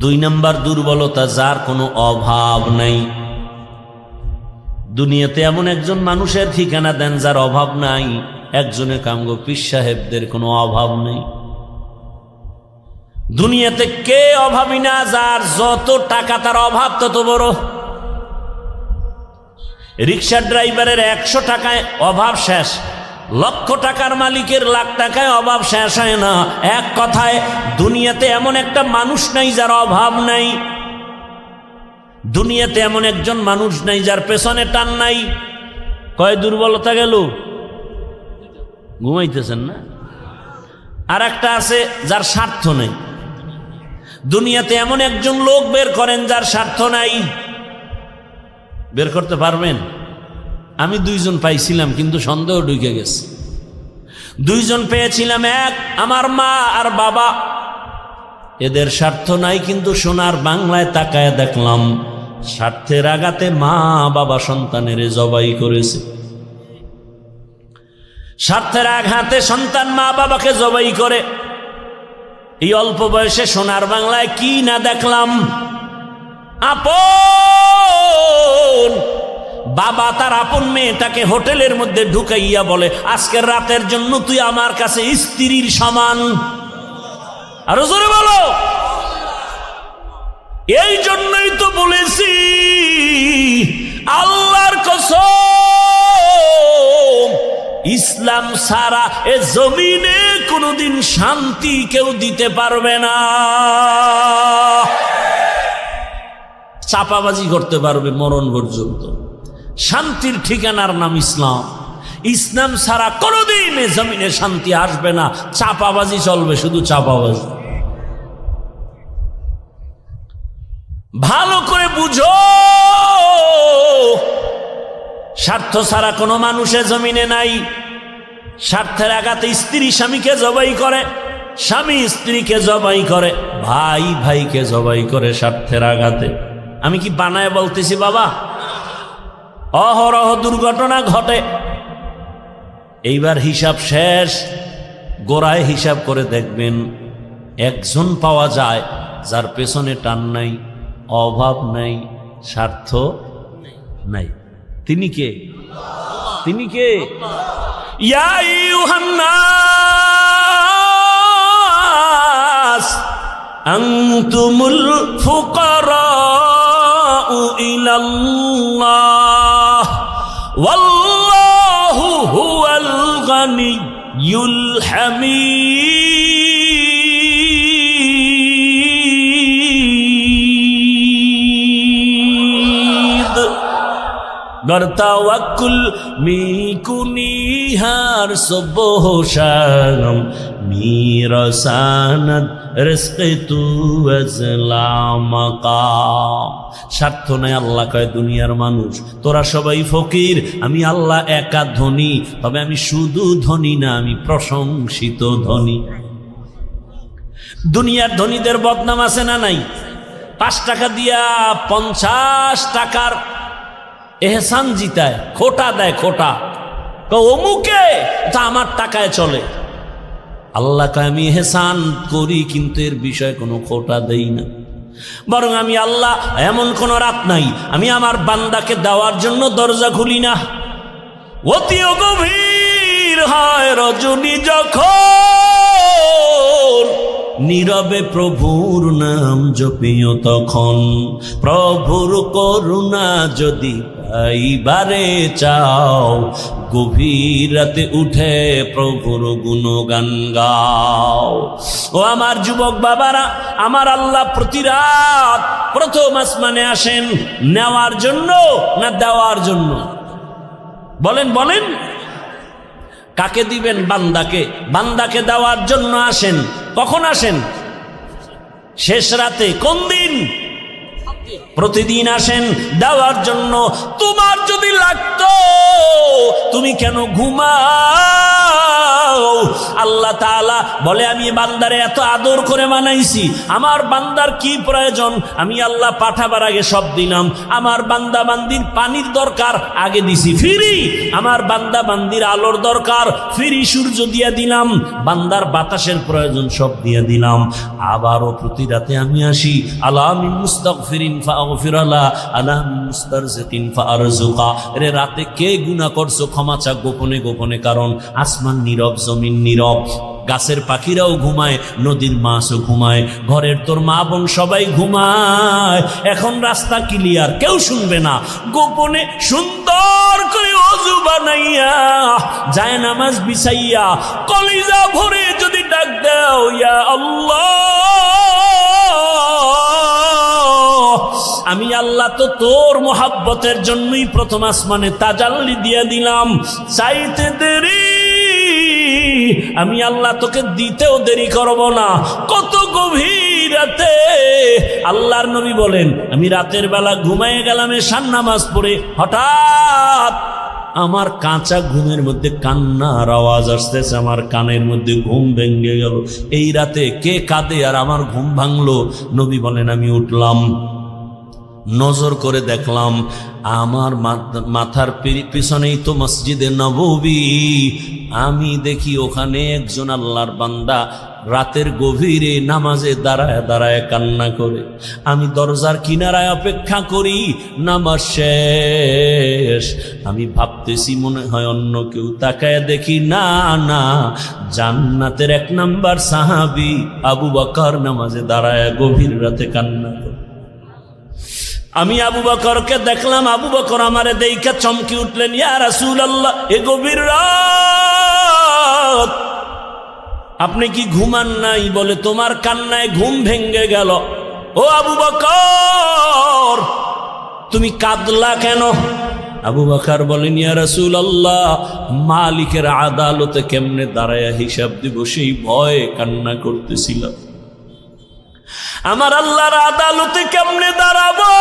দুই নাম্বার দুর্বলতা, যার কোনো অভাব নাই। দুনিয়াতে এমন একজন মানুষের ঠিকানা দেন যার অভাব নাই। একজনে কামগো পীর সাহেবদের কোনো অভাব নেই। দুনিয়াতে কে অভাবী না? যার যত টাকা তার অভাব তত বড়। রিক্সা ড্রাইভারের 100 টাকায় অভাব শেষ, লক্ষ টাকার মালিকের লাখ টাকায় অভাব শেষ হয় না। এক কথায় দুনিয়াতে এমন একটা মানুষ নাই যার অভাব নাই। দুনিয়াতে এমন একজন মানুষ নাই যার পেছনে টান নাই। কয় দুর্বলতা গেল? ঘুমাইতেছেন না? আর একটা আছে যার স্বার্থ নেই। দুনিয়াতে এমন একজন লোক বের করেন যার স্বার্থ নাই। বের করতে পারবেন? আমি 2 জন পাইছিলাম, কিন্তু সন্দেহ ঢুকে গেছে। 2 জন পেয়েছিলাম, এক আমার মা আর বাবা। এদের স্বার্থ নাই, কিন্তু সোনার বাংলায় তাকায় দেখলাম স্বার্থের আঘাতে মা বাবা সন্তানের জবাই করেছে। স্বার্থের আঘাতে সন্তান মা বাবাকে জবাই করে। এই অল্প বয়সে সোনার বাংলায় কি না দেখলাম। আপন বাবা তার আপন মেয়েটাকে হোটেলের মধ্যে ঢুকাইয়া বলে, আজকের রাতের জন্য তুই আমার কাছে স্ত্রীর সমান। আরো জোরে বলো। এই জন্যই তো বলেছি, আল্লাহর কসম, ইসলাম ছাড়া এ জমিনে কোনোদিন শান্তি কেউ দিতে পারবে না। চাপাবাজি করতে পারবে মরণ পর্যন্ত। শান্তির ঠিকানার নাম ইসলাম। ইসলাম ছাড়া কোনোদিন এ জমিনে শান্তি আসবে না। চাপাবাজি চলবে, শুধু চাপাবাজি। ভালো করে বুঝো, স্বার্থ ছাড়া কোনো মানুষের জমিনে নাই। স্বার্থের আঘাতে স্ত্রী স্বামীকে জবাই করে, স্বামী স্ত্রীকে জবাই করে, ভাই ভাইকে জবাই করে স্বার্থের আঘাতে। আমি কি বানায় বলতেছি বাবা? অহরহ দুর্ঘটনা ঘটে। এইবার হিসাব শেষ, গোড়ায় হিসাব করে দেখবেন একজন পাওয়া যায় যার পেছনে টান নাই, অভাব নাই, স্বার্থ নাই। তিনি কে? তিনি কে? ইয়া আইয়ুহান নাস আনতুমুল ফুকারাউ ইলাল্লাহ ওয়াল্লাহু হুয়াল গানিয়্যুল হামিদ। গরতাওয়াক্কুল মিকুনিহার সুবহশানম মিরসানাত রিজকে তু আজলামাকা। স্বার্থ নাই। আল্লাহ কয়, দুনিয়ার মানুষ তোরা সবাই ফকির, আমি আল্লাহ একা ধনী। তবে আমি শুধু ধনী না, আমি প্রশংসিত ধনী। দুনিয়ার ধনীদের বদনাম আছে না নাই? 5 টাকা দিয়া 50 টাকার এহসান জিতায়, খোটা দেয়, খোটা। অমুকে তা আমার টাকায় চলে। আল্লাহ কয়, আমি এহসান করি, কিন্তু এর বিষয়ে কোনো খোটা দেই না। বরং আমি আল্লাহ এমন কোন রাত নাই আমি আমার বান্দাকে দেওয়ার জন্য দরজা খুলি না। অতি গভীর হয় রজনী যখন, নীরবে প্রভুর নাম জপিও তখন। প্রভুর করুণা যদি পাইবারে চাও, গভীর রাতে উঠে প্রভুর গুণগান গাও। ও আমার যুবক বাবারা, আমার আল্লাহ প্রতি রাত প্রথম আসমানে আসেন নেওয়ার জন্য না দেওয়ার জন্য? বলেন বলেন। কাকে দিবেন? বান্দাকে। বান্দাকে দেওয়ার জন্য আসেন। কখন আসেন? শেষ রাতে। কোন দিন? প্রতিদিন আসেন দেওয়ার জন্য। তোমার যদি লাগতো তুমি কেন ঘুমাও? আল্লাহ তাআলা বলে আমি বান্দারে এত আদর করে বানাইছি, আমার বান্দার কি প্রয়োজন আমি আল্লাহ পাঠাবার আগে সব দিলাম। আমার বান্দা বান্দির পানির দরকার আগে দিছি ফ্রি, আমার বান্দা বান্দির আলোর দরকার ফ্রি সূর্য দিয়ে দিলাম, বান্দার বাতাসের প্রয়োজন সব দিয়ে দিলাম। আবারও প্রতি রাতে আমি আসি, আলা মিন মুস্তাগফিরিন ফাগফির লা, আলা মিন মুস্তারজিকিন ফারজুকা। রে রাতে কে গুনাহ করছো ক্ষমা চা গোপনে গোপনে, কারণ আসমান নীরব, জমিন নীরব, গাছের পাখিরাও ঘুমায়, নদীর মাছও ঘুমায়, ঘরের তোর মা বোন সবাই ঘুমায়। এখন রাস্তা ক্লিয়ার, কেউ শুনবে না, গোপনে সুন্দর করে ওযু বানাইয়া যায় নামাজ বিছাইয়া কলিজা ভরে যদি ডাক দাও ইয়া আল্লাহ, আমি আল্লাহ তো তোর মোহাব্বতের জন্যই প্রথম আসমানে তাজাল্লি দিয়ে দিলাম, চাইতে দেরি আমি আল্লাহ তোকে দিতেও দেরি করব না। কত গভীর রাতে আল্লাহর নবী বলেন আমি রাতের বেলা ঘুমায়ে গেলাম এশার নামাজ পড়ে, হঠাৎ আমার কাঁচা ঘুমের মধ্যে কান্নার আওয়াজ আসতেছে, আমার কানের মধ্যে ঘুম ভেঙে গেল। এই রাতে কে কাঁদে আর আমার ঘুম ভাঙলো? নবী বলেন আমি উঠলাম, নজর করে দেখলাম আমার মাথার পিছনেই তো মসজিদে নববী। আমি দেখি ওখানে একজন আল্লাহর বান্দা রাতের গভীরে নামাজে দাঁড়ায় দাঁড়ায় কান্না করে। আমি দরজার কিনারায় অপেক্ষা করি, নামাজ শেষ। আমি ভাবতেছি মনে হয় অন্য কেউ, তাকায় দেখি না না, জান্নাতের 1 নাম্বার সাহাবী আবু বকর নামাজে দাঁড়ায় গভীর রাতে কান্না করে। আমি আবু বকরকে দেখলাম, আবু বকর আমারে দেইখা চমকি উঠলেন, ইয়া রাসূলুল্লাহ এ গভীর রাত আপনি কি ঘুমান নাই? বলে তোমার কান্নায় ঘুম ভেঙে গেল। ও আবু বকর তুমি কাঁদলা কেন? আবু বকর বলেন ইয়া রাসূলুল্লাহ মালিকের আদালতে কেমনে দাঁড়ায়া হিসাব দিব সেই ভয়ে কান্না করতেছিলাম। আমার আল্লাহর আদালতে কেমনে দাঁড়াবো?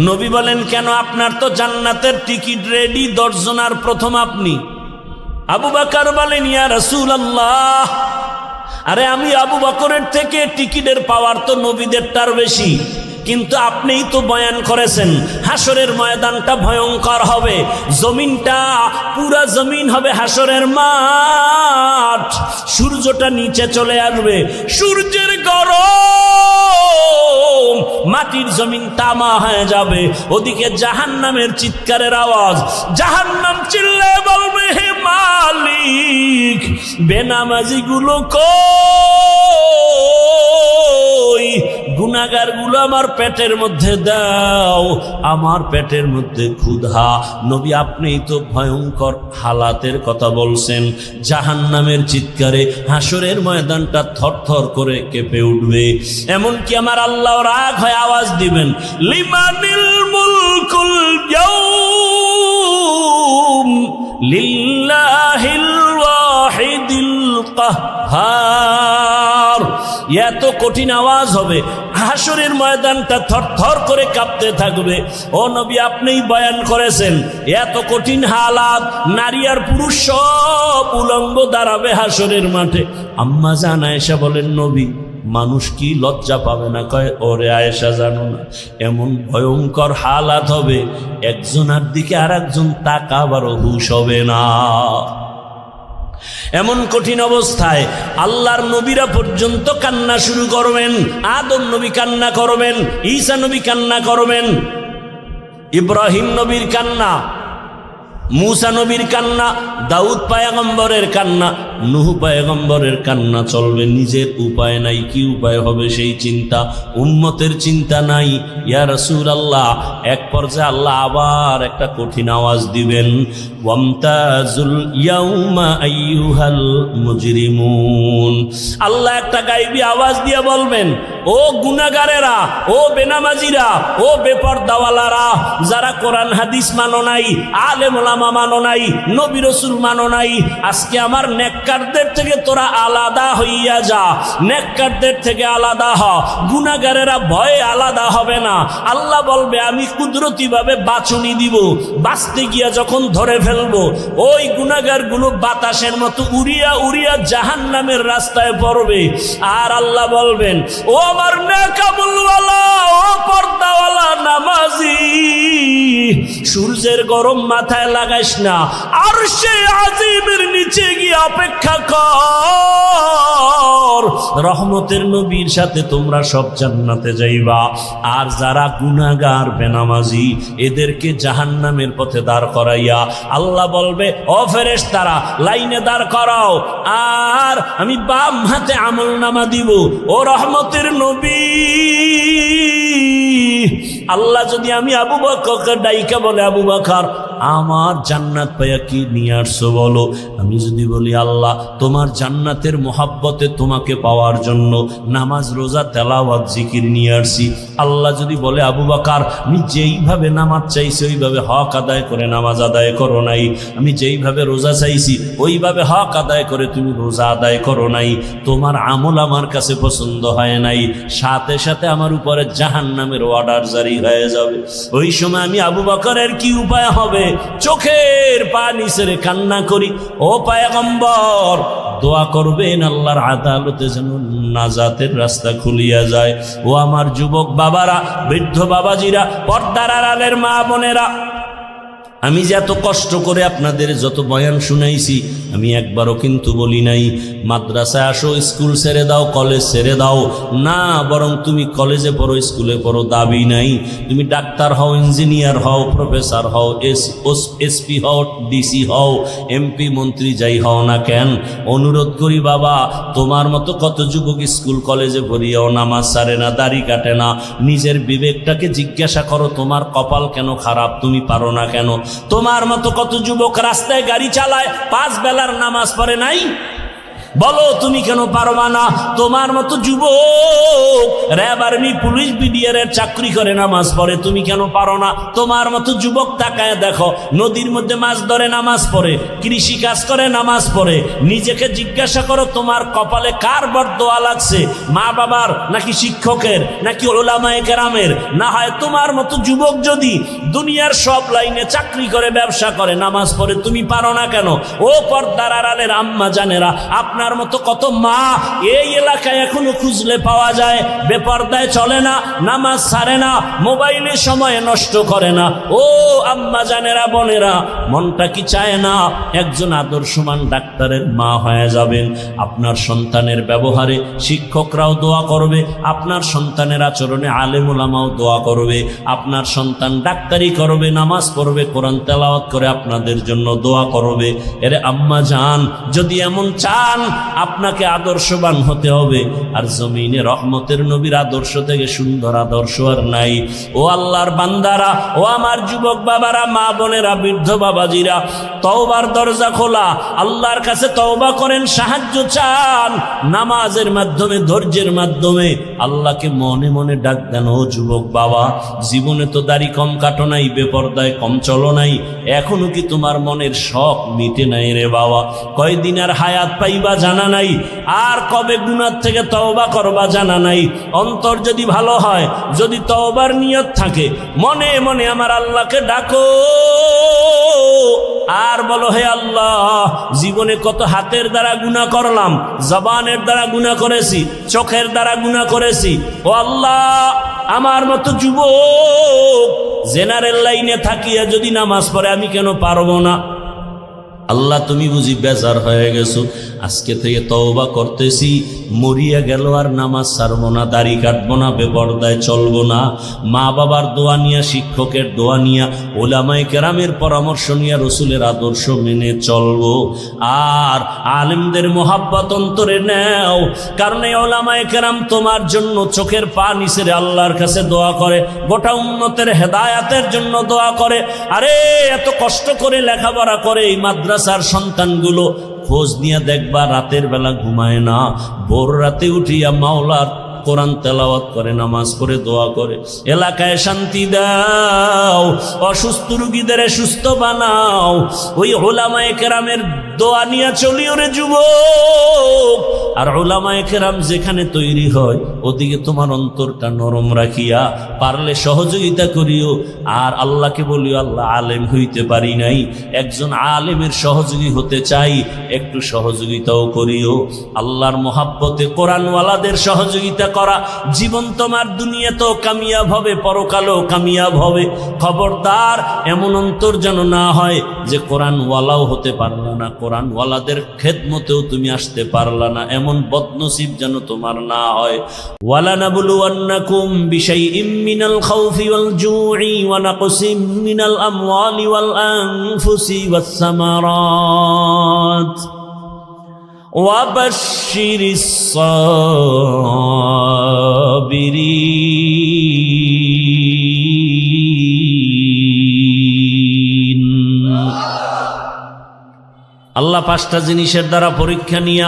নবী বলেন কেন? আপনার তো জান্নাতের টিকিট রেডি, 10 জনার প্রথম আপনি। আবু বকর বলেন ইয়া রাসূলুল্লাহ আরে আমি আবু বকরের থেকে টিকিটের পাওয়ার তো নবীদেরটার বেশি, কিন্তু আপনিই তো বয়ান করেছেন হাসরের ময়দানটা ভয়ঙ্কর হবে, জমিনটা পুরা জমিন হবে হাসরের মাঠ, সূর্যটা নিচে চলে আসবে, সূর্যের গরম মাটির জমিন তামা হয়ে যাবে, ওদিকে জাহান্নামের চিৎকারের আওয়াজ, জাহান্নাম চিল্লায় বলবে হে মালিক বেনামাজি গুলো কই, গুনাহগার গুলো আমার পেটের মধ্যে দাও, আমার পেটের মধ্যে ক্ষুধা। নবী আপনিই তো ভয়ঙ্কর হালাতের কথা বলছেন, জাহান্নামের চিৎকারে হাসরের ময়দানটা থরথর করে কেঁপে উঠবে। এমনকি আমার আল্লাহ রাগ হয়ে আওয়াজ দিবেন লিমানিল মুলকুল ইয়াউম লিল্লাহিল ওয়াহিদিল কাহ্হার। এত কঠিন আওয়াজ হবে, হাসরের ময়দানটা থরথর করে কাঁপতে থাকবে। ও নবী আপনিই বয়ান করেছেন এত কঠিন হালাত, নারী আর পুরুষ সব উলঙ্গ দাঁড়াবে হাসরের মাঠে। আম্মা জান আয়েশা বলেন নবী মানুষ কি লজ্জা পাবে না? কয় ওরে আয়েশা জানো না এমন ভয়ঙ্কর হালাত হবে একজনের দিকে আর একজন তাকাবারও হুঁশ হবে না। এমন কঠিন অবস্থায় আল্লাহর নবীরা পর্যন্ত কান্না শুরু করবেন। আদম নবী কান্না করবেন, ঈসা নবী কান্না করবেন, ইব্রাহিম নবীর কান্না, মুসা নবীর কান্না, দাউদ পয়গম্বরের কান্না, নূহ পয়গম্বরের কান্না চলবে। নিজের উপায় নাই, কি উপায় হবে সেই চিন্তা, উম্মতের চিন্তা নাই। ইয়া রাসূলুল্লাহ এক পর্যায়ে আল্লাহ আবার একটা কঠিন আওয়াজ দিবেন, ওয়ামতাজুল ইয়াউমা আইয়ুহাল মুজরিমুন। আল্লাহ একটা গায়বী আওয়াজ দিয়ে বলবেন ও গুনাহগারেরা, ও বেনামাজিরা, ও বেপরদাওয়ালারা, যারা কোরআন হাদিস মানো নাই, আলেম ওলামা মানো নাই, নবী রাসূল মানো নাই, আজকে আমার নেককারদের থেকে তোরা আলাদা হইয়া যা, নেককারদের থেকে আলাদা হ, গুনাহগারেরা ভয়ে আলাদা হবে না। আল্লাহ বলবে আমি কুদরতি ভাবে বাছুনি দিব, বাঁচতে গিয়া যখন ধরে ফেলবো ওই গুনাহগারগুলো বাতাসের মতো উড়িয়া উড়িয়া জাহান্নামের রাস্তায় পড়বে। আর আল্লাহ বলবেন ও আমার নেকামুলওয়ালা, ও পর্দাওয়ালা নামাজি, সূর্যের গরম মাথায় লাগাইস না, আরশে আজিমের নিচে গিয়ে অপেক্ষা কর, রহমতের নবীর সাথে তোমরা সব জান্নাতে যাইবা। আর যারা গুনাহগার বেনামাজি এদেরকে জাহান্নামের পথে দাঁড় করাইয়া আল্লাহ বলবে ও ফেরেশতারা লাইনে দাঁড় করাও, আর আমি বাম হাতে আমলনামা দিব। ও রহমতের নবী, আল্লাহ যদি আমি আবু বকরকে ডাইকা বলে আবু বকর আমার জান্নাত পাইয়া কি নিয়ে আসছো বলো, আমি যদি বলি আল্লাহ তোমার জান্নাতের মোহাব্বতে তোমাকে পাওয়ার জন্য নামাজ রোজা তেলাওয়াত জিকির নিয়ে আসছি, আল্লাহ যদি বলে আবু বকর আমি যেইভাবে নামাজ চাইছি ওইভাবে হক আদায় করে নামাজ আদায় করো নাই, আমি যেইভাবে রোজা চাইছি ওইভাবে হক আদায় করে তুমি রোজা আদায় করো নাই, তোমার আমল আমার কাছে পছন্দ হয় নাই, সাথে সাথে আমার উপরে জাহান্নামের অর্ডার জারি হয়ে যাবে। ওই সময় আমি আবু বকরের কি উপায় হবে? চোখের পানি ছেড়ে কান্না করি, ও পয়গম্বর দোয়া করবেন আল্লাহর আদালতে যেন নাজাতের রাস্তা খুলিয়া যায়। ও আমার যুবক বাবারা, বৃদ্ধ বাবাজিরা, পর্দার আড়ালের মা বোনেরা, আমি যে এত কষ্ট করে আপনাদের যত বয়ান শুনাইছি আমি একবারও কিন্তু বলি নাই মাদ্রাসায় আসো, স্কুল ছেড়ে দাও, কলেজ ছেড়ে দাও, না, বরং তুমি কলেজে পড়ো, স্কুলে পড়ো, দাবি নাই। তুমি ডাক্তার হও, ইঞ্জিনিয়ার হও, প্রফেসর হও, এসপি হও, ডিসি হও, এমপি মন্ত্রী যাই হও না কেন, অনুরোধ করি বাবা তোমার মতো কত যুবক স্কুল কলেজে পড়িয়াও নামাজ ছাড়ে না, দাড়ি কাটে না। নিজের বিবেকটাকে জিজ্ঞাসা করো তোমার কপাল কেন খারাপ, তুমি পারো না কেন? তোমার মতো কত যুবক রাস্তায় গাড়ি চালায়, 5 বেলার নামাজ পড়ে নাই, বলো তুমি কেন পারবা না? তোমার মতো যুবক র্যাব আর্মি পুলিশ বিডিআরের চাকরি করে নামাজ পড়ে, তুমি কেন পারো না? তোমার মতো যুবক তাকায় দেখো, নদীর মধ্যে মাছ ধরে নামাজ পড়ে, কৃষি কাজ করে নামাজ পড়ে, নিজেকে জিজ্ঞাসা করো তোমার কপালে কার বরদোয়া লাগছে, মা বাবার নাকি শিক্ষকের নাকি উলামায়ে কেরামের? না হয় তোমার মতো যুবক যদি দুনিয়ার সব লাইনে চাকরি করে ব্যবসা করে নামাজ পড়ে, তুমি পারো না কেন? ও পর্দার আড়ালের আম্মা জানেরা, আপনার মতো কত মা এই এলাকায় এখনো খুঁজলে পাওয়া যায়, বেপর্দায় চলে না, নামাজ ছাড়ে না, মোবাইলে সময় নষ্ট করে না। ও আম্মা জানেরা, বোনেরা, মনটা কি চায় না একজন আদর্শমান ডাক্তারের মা হয়ে যাবেন? আপনার সন্তানের ব্যবহারে শিক্ষকরাও দোয়া করবে, আপনার সন্তানের আচরণে আলেম ওলামাও দোয়া করবে, আপনার সন্তান ডাক্তারি করবে, নামাজ পড়বে, কোরআন তেলাওয়াত করে আপনাদের জন্য দোয়া করবে। এরে আম্মা জান, যদি এমন চান আপনাকে আদর্শবান হতে হবে, আর জমিনে রহমতের নবীর আদর্শ থেকে সুন্দর আদর্শ আর নাই। ও আল্লাহর বান্দারা, ও আমার যুবক বাবারা, মা বোনেরা, বৃদ্ধ বাবাজিরা, তওবার দরজা খোলা, আল্লাহর কাছে তওবা করেন, সাহায্য চান, নামাজের মাধ্যমে, ধৈর্যের মাধ্যমে আল্লাহকে মনে মনে ডাক দেন। ও যুবক বাবা, জীবনে তো দাড়ি কম কাটো নাই, বেপরদায় কম চলো নাই, এখনো কি তোমার মনের শখ মিটে নাই রে বাবা? কয়দিন আর হায়াত পাইবা জানা নাই, আর কবে গুনাহ থেকে তওবা করবা জানা নাই। অন্তর যদি ভালো হয়, যদি তওবার নিয়ত থাকে, মনে মনে আমার আল্লাহকে ডাকো আর বলো হে আল্লাহ, জীবনে কত হাতের দ্বারা গুনাহ করলাম, জবানের দ্বারা গুনাহ করেছি, চোখের দ্বারা গুনাহ করেছি। ও আল্লাহ, আমার মতো যুবক জেনারেল লাইনে থাকিয়া যদি নামাজ পড়ে আমি কেন পারবো না? আল্লাহ তুমি বুঝি বেজার হয়ে গেছো, আজকে থেকে তওবা করতেছি, মরিয়া গেল আর নামাজ ছাড়বো না, দাড়ি কাটবো না, বেপরদায় চলবো না, মা বাবার দোয়া নিয়া, শিক্ষকের দোয়া নিয়া, ওলামায়ে কেরামের পরামর্শ নিয়া রসুলের আদর্শ মেনে চলবো। আর আলেমদের মোহাব্বত অন্তরে নেও, কারণ এই ওলামায়ে কেরাম তোমার জন্য চোখের পানি ছেড়ে আল্লাহর কাছে দোয়া করে, গোটা উম্মতের হেদায়াতের জন্য দোয়া করে। আরে এত কষ্ট করে লেখাপড়া করে এই মাদ্রাসার সন্তানগুলো, খোঁজ নিয়ে দেখবা রাতের বেলা ঘুমায় না, ভোর রাতে উঠিয়া মাওলার কোরআন তেলাওয়াত করে, নামাজ পড়ে, দোয়া করে, এলাকায় শান্তি দাও, অসুস্থ রোগীদের সুস্থ বানাও। ওই উলামায়ে কেরামের দোয়া নিয়ে চলিও রে যুবক। আর উলামায়ে কেরাম যেখানে তৈরি হয় ওদিকে তোমার অন্তরটা নরম রাখিয়া পারলে সহযোগিতা করিও। আর আল্লাহকে বলিও, আল্লাহ আলেম হইতে পারি নাই, একজন আলেমের সহযোগী হতে চাই, একটু সহযোগিতাও করিও। আল্লাহর মোহাব্বতে কোরআনওয়ালাদের সহযোগিতা করা, জীবন তোমার দুনিয়াতেও কামিয়াব হবে, পরকালেও কামিয়াব হবে। খবরদার এমন অন্তর যেন না হয় যে কোরআনওয়ালাও হতে পারলা না, কোরআনওয়ালাদের খেদমতেও তুমি আসতে পারলা না, এমন বদনসিব যেন তোমার না হয়। ওয়ালানাবলুওয়ান্নাকুম বিশাইইম মিনাল খাউফি ওয়াল জুই ওয়া নাকসিম মিনাল আমওয়ালি ওয়াল আনফুসি ওয়াস সামারাত ওয়া বাশশিরিস সাবিরিন। আল্লাহ পাঁচটা জিনিসের দ্বারা পরীক্ষা নিয়া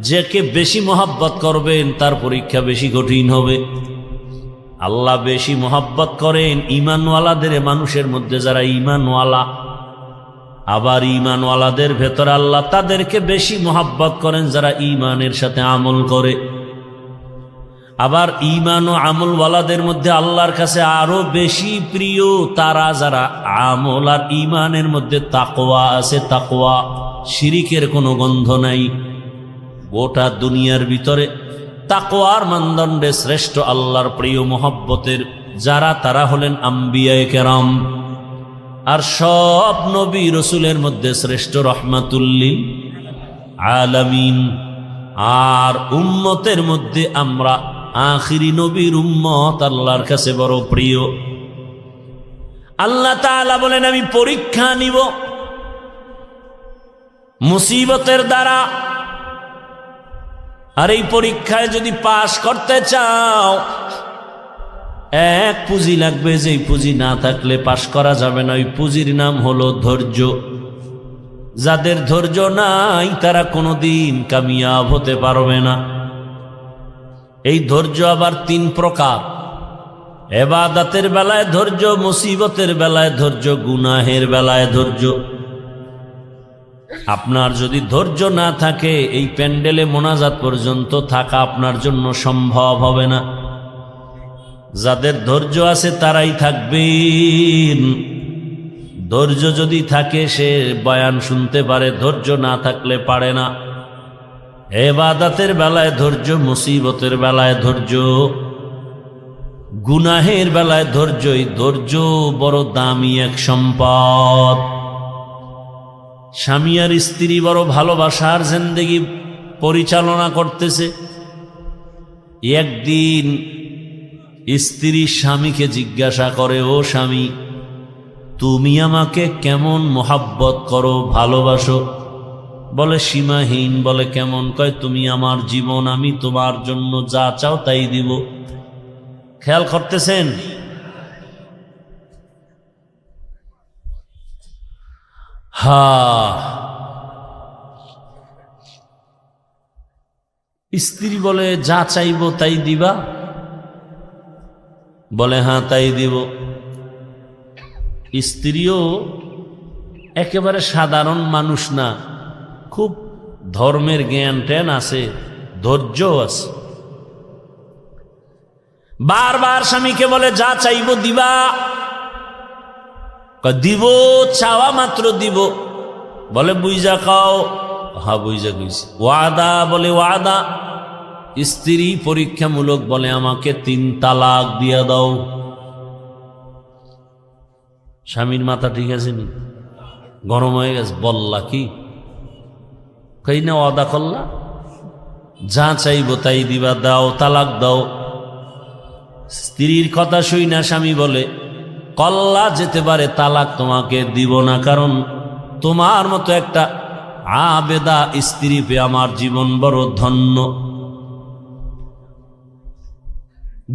যাকে বেশি মহাব্বত করবেন তার পরীক্ষা বেশি কঠিন হবে। আল্লাহ বেশি মহাব্বত করেন ঈমানওয়ালাদের, মানুষের মধ্যে যারা ঈমানওয়ালা। আবার ঈমানওয়ালাদের ভেতরে আল্লাহ তাদেরকে বেশি মহাব্বত করেন যারা ঈমানের সাথে আমল করে। আবার ঈমান ও আমলওয়ালাদের মধ্যে আল্লাহর কাছে আরো বেশি প্রিয় তারা যারা আমল আর ঈমানের মধ্যে তাকওয়া আছে, তাকওয়া, শিরিকের কোনো গন্ধ নাই। গোটা দুনিয়ার ভিতরে তাকওয়ার মানদণ্ডে শ্রেষ্ঠ আল্লাহর প্রিয় মহব্বতের যারা, তারা হলেন আম্বিয়ায়ে কেরাম। আর সব নবী রসুলের মধ্যে শ্রেষ্ঠ রহমাতুল্লিল আলামিন। আর উম্মতের মধ্যে আমরা আখিরি নবীর উম্মত আল্লাহর কাছে বড় প্রিয়। আল্লাহ তাআলা বলেন, আমি পরীক্ষা নিব মুসিবতের দ্বারা। আর এই পরীক্ষায় যদি পাশ করতে চাও, এক পুঁজি লাগবে, যেই পুঁজি না থাকলে পাশ করা যাবে না। ওই পুঁজির নাম হলো ধৈর্য। যাদের ধৈর্য নাই তারা কোনোদিন কামিয়াব হতে পারবে না। এই ধৈর্য আবার তিন প্রকার: ইবাদতের বেলায় ধৈর্য, মুসিবতের বেলায় ধৈর্য, গুনাহের বেলায় ধৈর্য। আপনার যদি ধৈর্য না থাকে, এই প্যান্ডেলে মোনাজাত পর্যন্ত থাকা আপনার জন্য সম্ভব হবে না। যাদের ধৈর্য আছে তারাই থাকবেন। ধৈর্য যদি থাকে সে বয়ান শুনতে পারে, ধৈর্য না থাকলে পারে না। ইবাদতের বেলায় ধৈর্য, মুসিবতের বেলায় ধৈর্য, গুনাহের বেলায় ধৈর্য। এই ধৈর্য বড় দামি এক সম্পদ। স্বামী আর স্ত্রী বড় ভালোবাসার জিন্দেগি পরিচালনা করতেছে। একদিন স্ত্রী স্বামীকে জিজ্ঞাসা করে, ও স্বামী, তুমি আমাকে কেমন মোহাব্বত করো, ভালোবাসো? বলে সীমাহীন। বলে কেমন? কয়, তুমি আমার জীবন, আমি তোমার জন্য যা চাও তাই দিব। খেয়াল করতেছেন? স্ত্রী বলে, যা চাইব তাই দিবা? বলে হ্যাঁ তাই দিব। স্ত্রীও একেবারে সাধারণ মানুষ না, খুব ধর্মের জ্ঞান ট্যান আছে, ধৈর্য আছে। বারবার স্বামীকে বলে, যা চাইব দিবা? দিব, চাওয়া মাত্র দিব। বলে বুঝা খাও? হ্যাঁ বুঝা কইছি। ওয়াদা? বলে ওয়াদা। স্ত্রী পরীক্ষামূলক বলে, আমাকে 3 তালাক দিয়া দাও। স্বামীর মাথা ঠিক আছে নি? গরম হয়ে গেছে। বললা কি? কই না ওয়াদা করলা, যা চাইব তাই দিবা, দাও, তালাক দাও। স্ত্রীর কথা শুই না স্বামী বলে, কল্লা যেতে পারে, তালাক তোমাকে দিব না, কারণ তোমার মতো একটা আবেদা স্ত্রী পেয়ে আমার জীবন বড় ধন্য।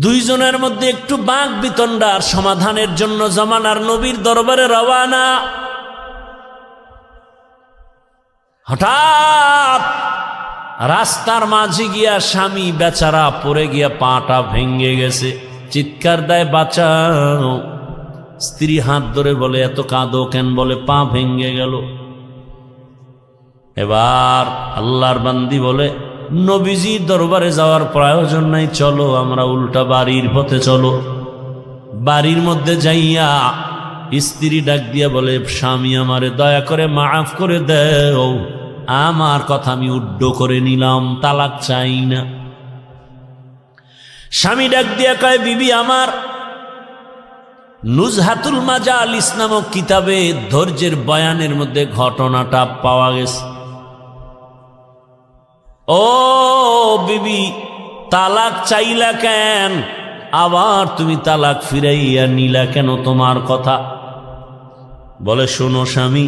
দুইজনের মধ্যে একটু বাক বিতণ্ডার সমাধানের জন্য জামানার নবীর দরবারে রওয়ানা। হঠাৎ রাস্তার মাঝে গিয়া স্বামী বেচারা পড়ে গিয়া পাটা ভেঙে গেছে, চিৎকার দেয় বাঁচাও। স্ত্রী হাত ধরে বলে এত কাঁদো কেন? বলে পা ভেঙে গেল। এবার আল্লাহর বান্দি বলে নবীজির দরবারে যাওয়ার প্রয়োজন নাই, চলো আমরা উল্টা বাড়ির পথে চলো। বাড়ির মধ্যে যাইয়া স্ত্রী ডাক দিয়া বলে স্বামী আমারে দয়া করে মাফ করে দেও, আমার কথা আমি উড্ড করে নিলাম, তালাক চাই না। স্বামী ডাক দিয়া কয় বিবি আমার, নুজহাতুল মাজালিস নামক কিতাবে ধৈর্যের বয়ানের মধ্যে ঘটনাটা পাওয়া গেছে। ও বিবি, তালাক চাইলা কেন? আবার তুমি তালাক ফিরাইয়া নিলা কেন? তোমার কথা। বলে শোনো স্বামী,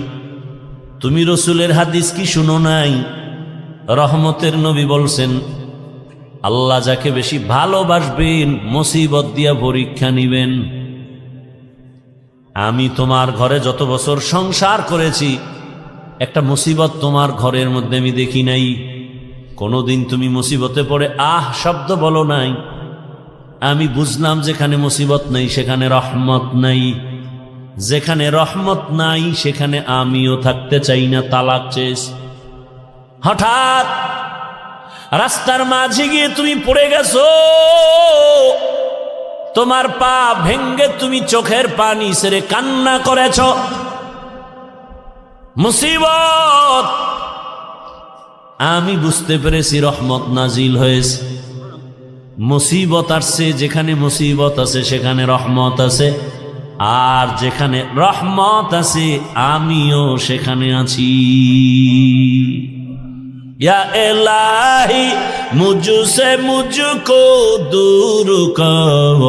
তুমি রসুলের হাদিস কি শুনো নাই? রহমতের নবী বলছেন আল্লাহ যাকে বেশি ভালোবাসবেন মুসিবত দিয়া পরীক্ষা নিবেন। আমি তোমার ঘরে যত বছর সংসার করেছি একটা মুসিবত তোমার ঘরের মধ্যে আমি দেখি নাই। কোনোদিন তুমি মুসিবতে পড়ে আহ শব্দ বলো নাই। আমি বুঝলাম যেখানে মুসিবত নেই সেখানে রহমত নাই, যেখানে রহমত নাই সেখানে আমিও থাকতে চাই না, তালাক চেয়েছ। হঠাৎ রাস্তার মাঝে গিয়ে তুমি পড়ে গেছো, তোমার পা ভেঙ্গে তুমি চোখের পানি ছেড়ে কান্না করেছ। মুসিবত, আমি বুঝতে পেরেছি রহমত নাজিল হয়েছে। মুসিবত আসছে, যেখানে মুসিবত আছে সেখানে রহমত আছে, আর যেখানে রহমত আছে আমিও সেখানে আছি। या इलाही मुझसे मुझको दूर कर,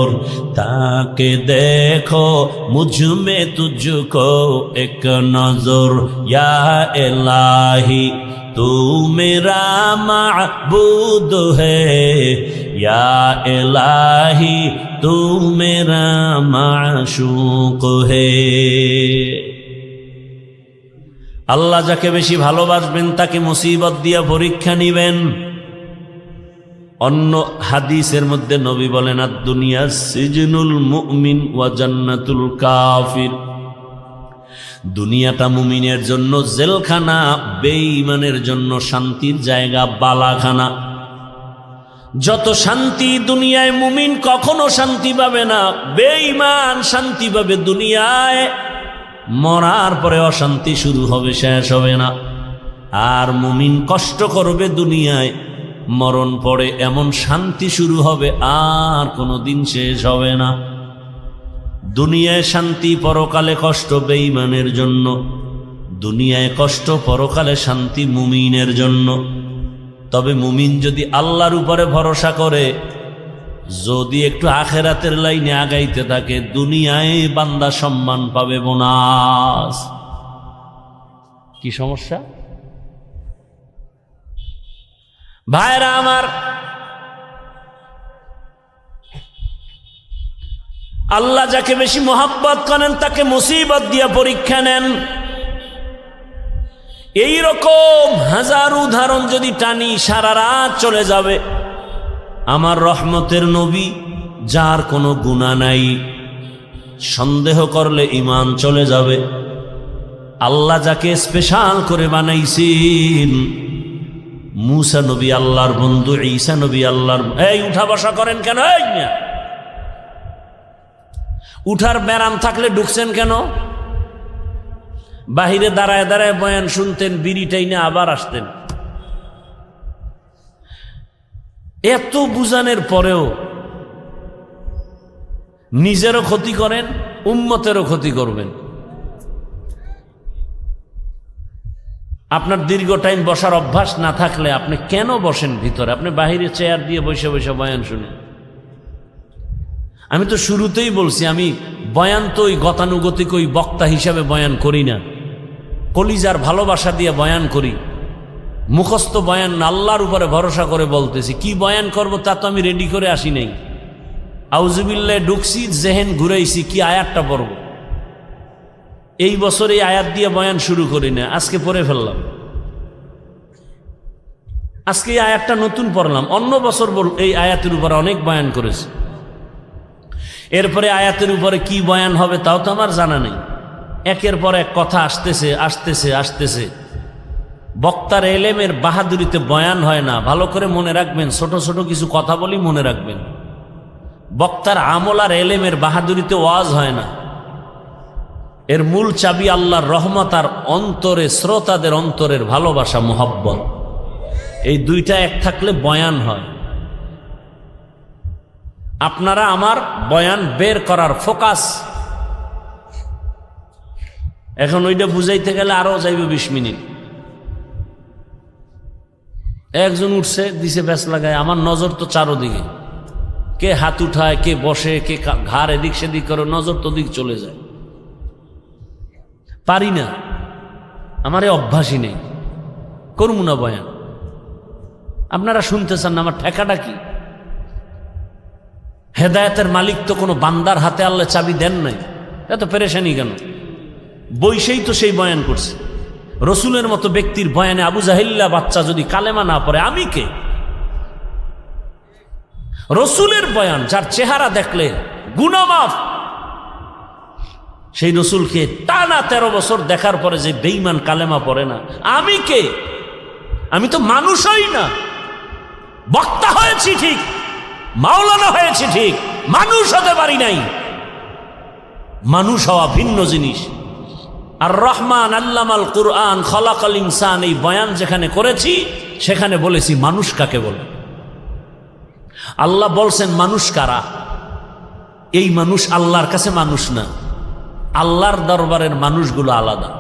ताकि देखो मुझ में तुझको एक नजर। या इलाही तू मेरा माबूद है, या इलाही तू मेरा माशूक है। আল্লাহ যাকে বেশি ভালোবাসবেন তাকে মুসিবত দিয়া পরীক্ষা নিবেন। অন্য হাদিসের মধ্যে নবী বলেন আদ-দুনিয়া সিজনুল মুমিন ওয়া জান্নাতুল কাফির। দুনিয়াটা মুমিনের জন্য জেলখানা, বেঈমানের জন্য শান্তির জায়গা, বালাখানা। যত শান্তি দুনিয়ায় মুমিন কখনো শান্তি পাবে না, বেঈমান শান্তি পাবে দুনিয়ায়, মরার পরে অশান্তি শুরু হবে, শেষ হবে না। আর মুমিন কষ্ট করবে দুনিয়ায়, মরণ পরে এমন শান্তি শুরু হবে আর কোনো দিন শেষ হবে না। দুনিয়ায় শান্তি, পরকালে কষ্ট বেঈমানের জন্য। দুনিয়ায় কষ্ট, পরকালে শান্তি মুমিনের জন্য। তবে মুমিন যদি আল্লাহর উপরে ভরসা করে, যদি একটু আখেরাতের লাইনে আগাইতে থাকে, দুনিয়ায় বান্দা সম্মান পাবে, বোনাস। কি সমস্যা ভাইরা আমার? আল্লাহ যাকে বেশি মোহাব্বত করেন তাকে মুসিবত দিয়া পরীক্ষা নেন। এই রকম হাজার উদাহরণ যদি টানি সারা রাত চলে যাবে। আমার রহমতের নবী, যার কোনো গুনাহ নাই, সন্দেহ করলে ঈমান চলে যাবে। আল্লাহ যাকে স্পেশাল করে বানাইছেন, মুসা নবী আল্লাহর বন্ধু, ঈসা নবী আল্লাহর। এই উঠা বসা করেন কেন? এই মিয়া, উঠার ব্যারাম থাকলে ঢুকছেন কেন? বাহিরে দাঁড়ায় দাঁড়ায় বয়ান শুনতেন, বিড়িটাই না আবার আসতেন। এত বুঝানোর পরেও নিজেরও ক্ষতি করেন, উম্মতেরও ক্ষতি করবেন। আপনার দীর্ঘ টাইম বসার অভ্যাস না থাকলে আপনি কেন বসেন ভিতরে? আপনি বাহিরে চেয়ার দিয়ে বসে বসে বয়ান শুনেন। আমি তো শুরুতেই বলছি, আমি বয়ান তো ওই গতানুগতিক ওই বক্তা হিসাবে বয়ান করি না, কলিজার ভালোবাসা দিয়ে বয়ান করি। মুখস্থ বয়ান না, আল্লাহর উপরে ভরসা করে বলতেছি। কি বয়ান করব তা তো আমি রেডি করে আসি নাই। আউযুবিল্লাহ ঢুকছি, জেহেন ঘুরাইছি, কি আয়াতটা পড়ব। এই বছর এই আয়াত দিয়ে বয়ান শুরু করি না, আজকে পড়ে ফেললাম। আজকে এই আয়াতটা নতুন পড়লাম, অন্য বছর এই আয়াতের উপরে অনেক বয়ান করেছে। এরপরে আয়াতের উপরে কি বয়ান হবে তাও তো আমার জানা নেই। একের পর এক কথা আসতেছে আসতেছে আসতেছে। বক্তার এলেমের বাহাদুরিতে বয়ান হয় না, ভালো করে মনে রাখবেন। ছোট ছোট কিছু কথা বলি মনে রাখবেন। বক্তার আমল আর এলেমের বাহাদুরিতে ওয়াজ হয় না। এর মূল চাবি আল্লাহর রহমত আর অন্তরে শ্রোতাদের অন্তরের ভালোবাসা, মোহব্বত। এই দুইটা এক থাকলে বয়ান হয়। আপনারা আমার বয়ান বের করার ফোকাস। এখন ওইটা বুঝাইতে গেলে আরো যাইবে 20 মিনিট। একজন উঠছে, দিছে ব্যাস লাগায়, আমার নজর তো চারোদিকে। কে হাত উঠায়, কে বসে, কে ঘাড় এদিক সেদিক করে, নজর তো দিক চলে যায়। পারি না, আমার এই অভ্যাসই নেই, করবো না বয়ান। আপনারা শুনতে চান না, আমার ঠেকাটা কি? হেদায়েতের মালিক তো কোনো বান্দার হাতে আল্লাহ চাবি দেন নাই, এত পেরেশানি কেন? বৈশেই তো সেই বয়ান করছে। রসুলের মতো ব্যক্তির বয়ানে আবু জাহিল্লা বাচ্চা যদি কালেমা না পড়ে, আমি কে? রসুলের বয়ান, যার চেহারা দেখলে গুনাহ মাফ, সেই রসুলকে টানা 13 বছর দেখার পরে যে বেঈমান কালেমা পড়ে না, আমি কে? আমি তো মানুষই না। বক্তা হয়েছি ঠিক, মাওলানা হয়েছি ঠিক, মানুষ হতে পারি নাই। মানুষ হওয়া ভিন্ন জিনিস। আর রহমান আল্লামাল কুরআন খলাকাল ইনসান, এই বয়ান যেখানে করেছি সেখানে বলেছি মানুষ কাকে বলে। আল্লাহ বলছেন মানুষ কারা? এই মানুষ আল্লাহর কাছে মানুষ না, আল্লাহর দরবারের মানুষগুলো আলাদা।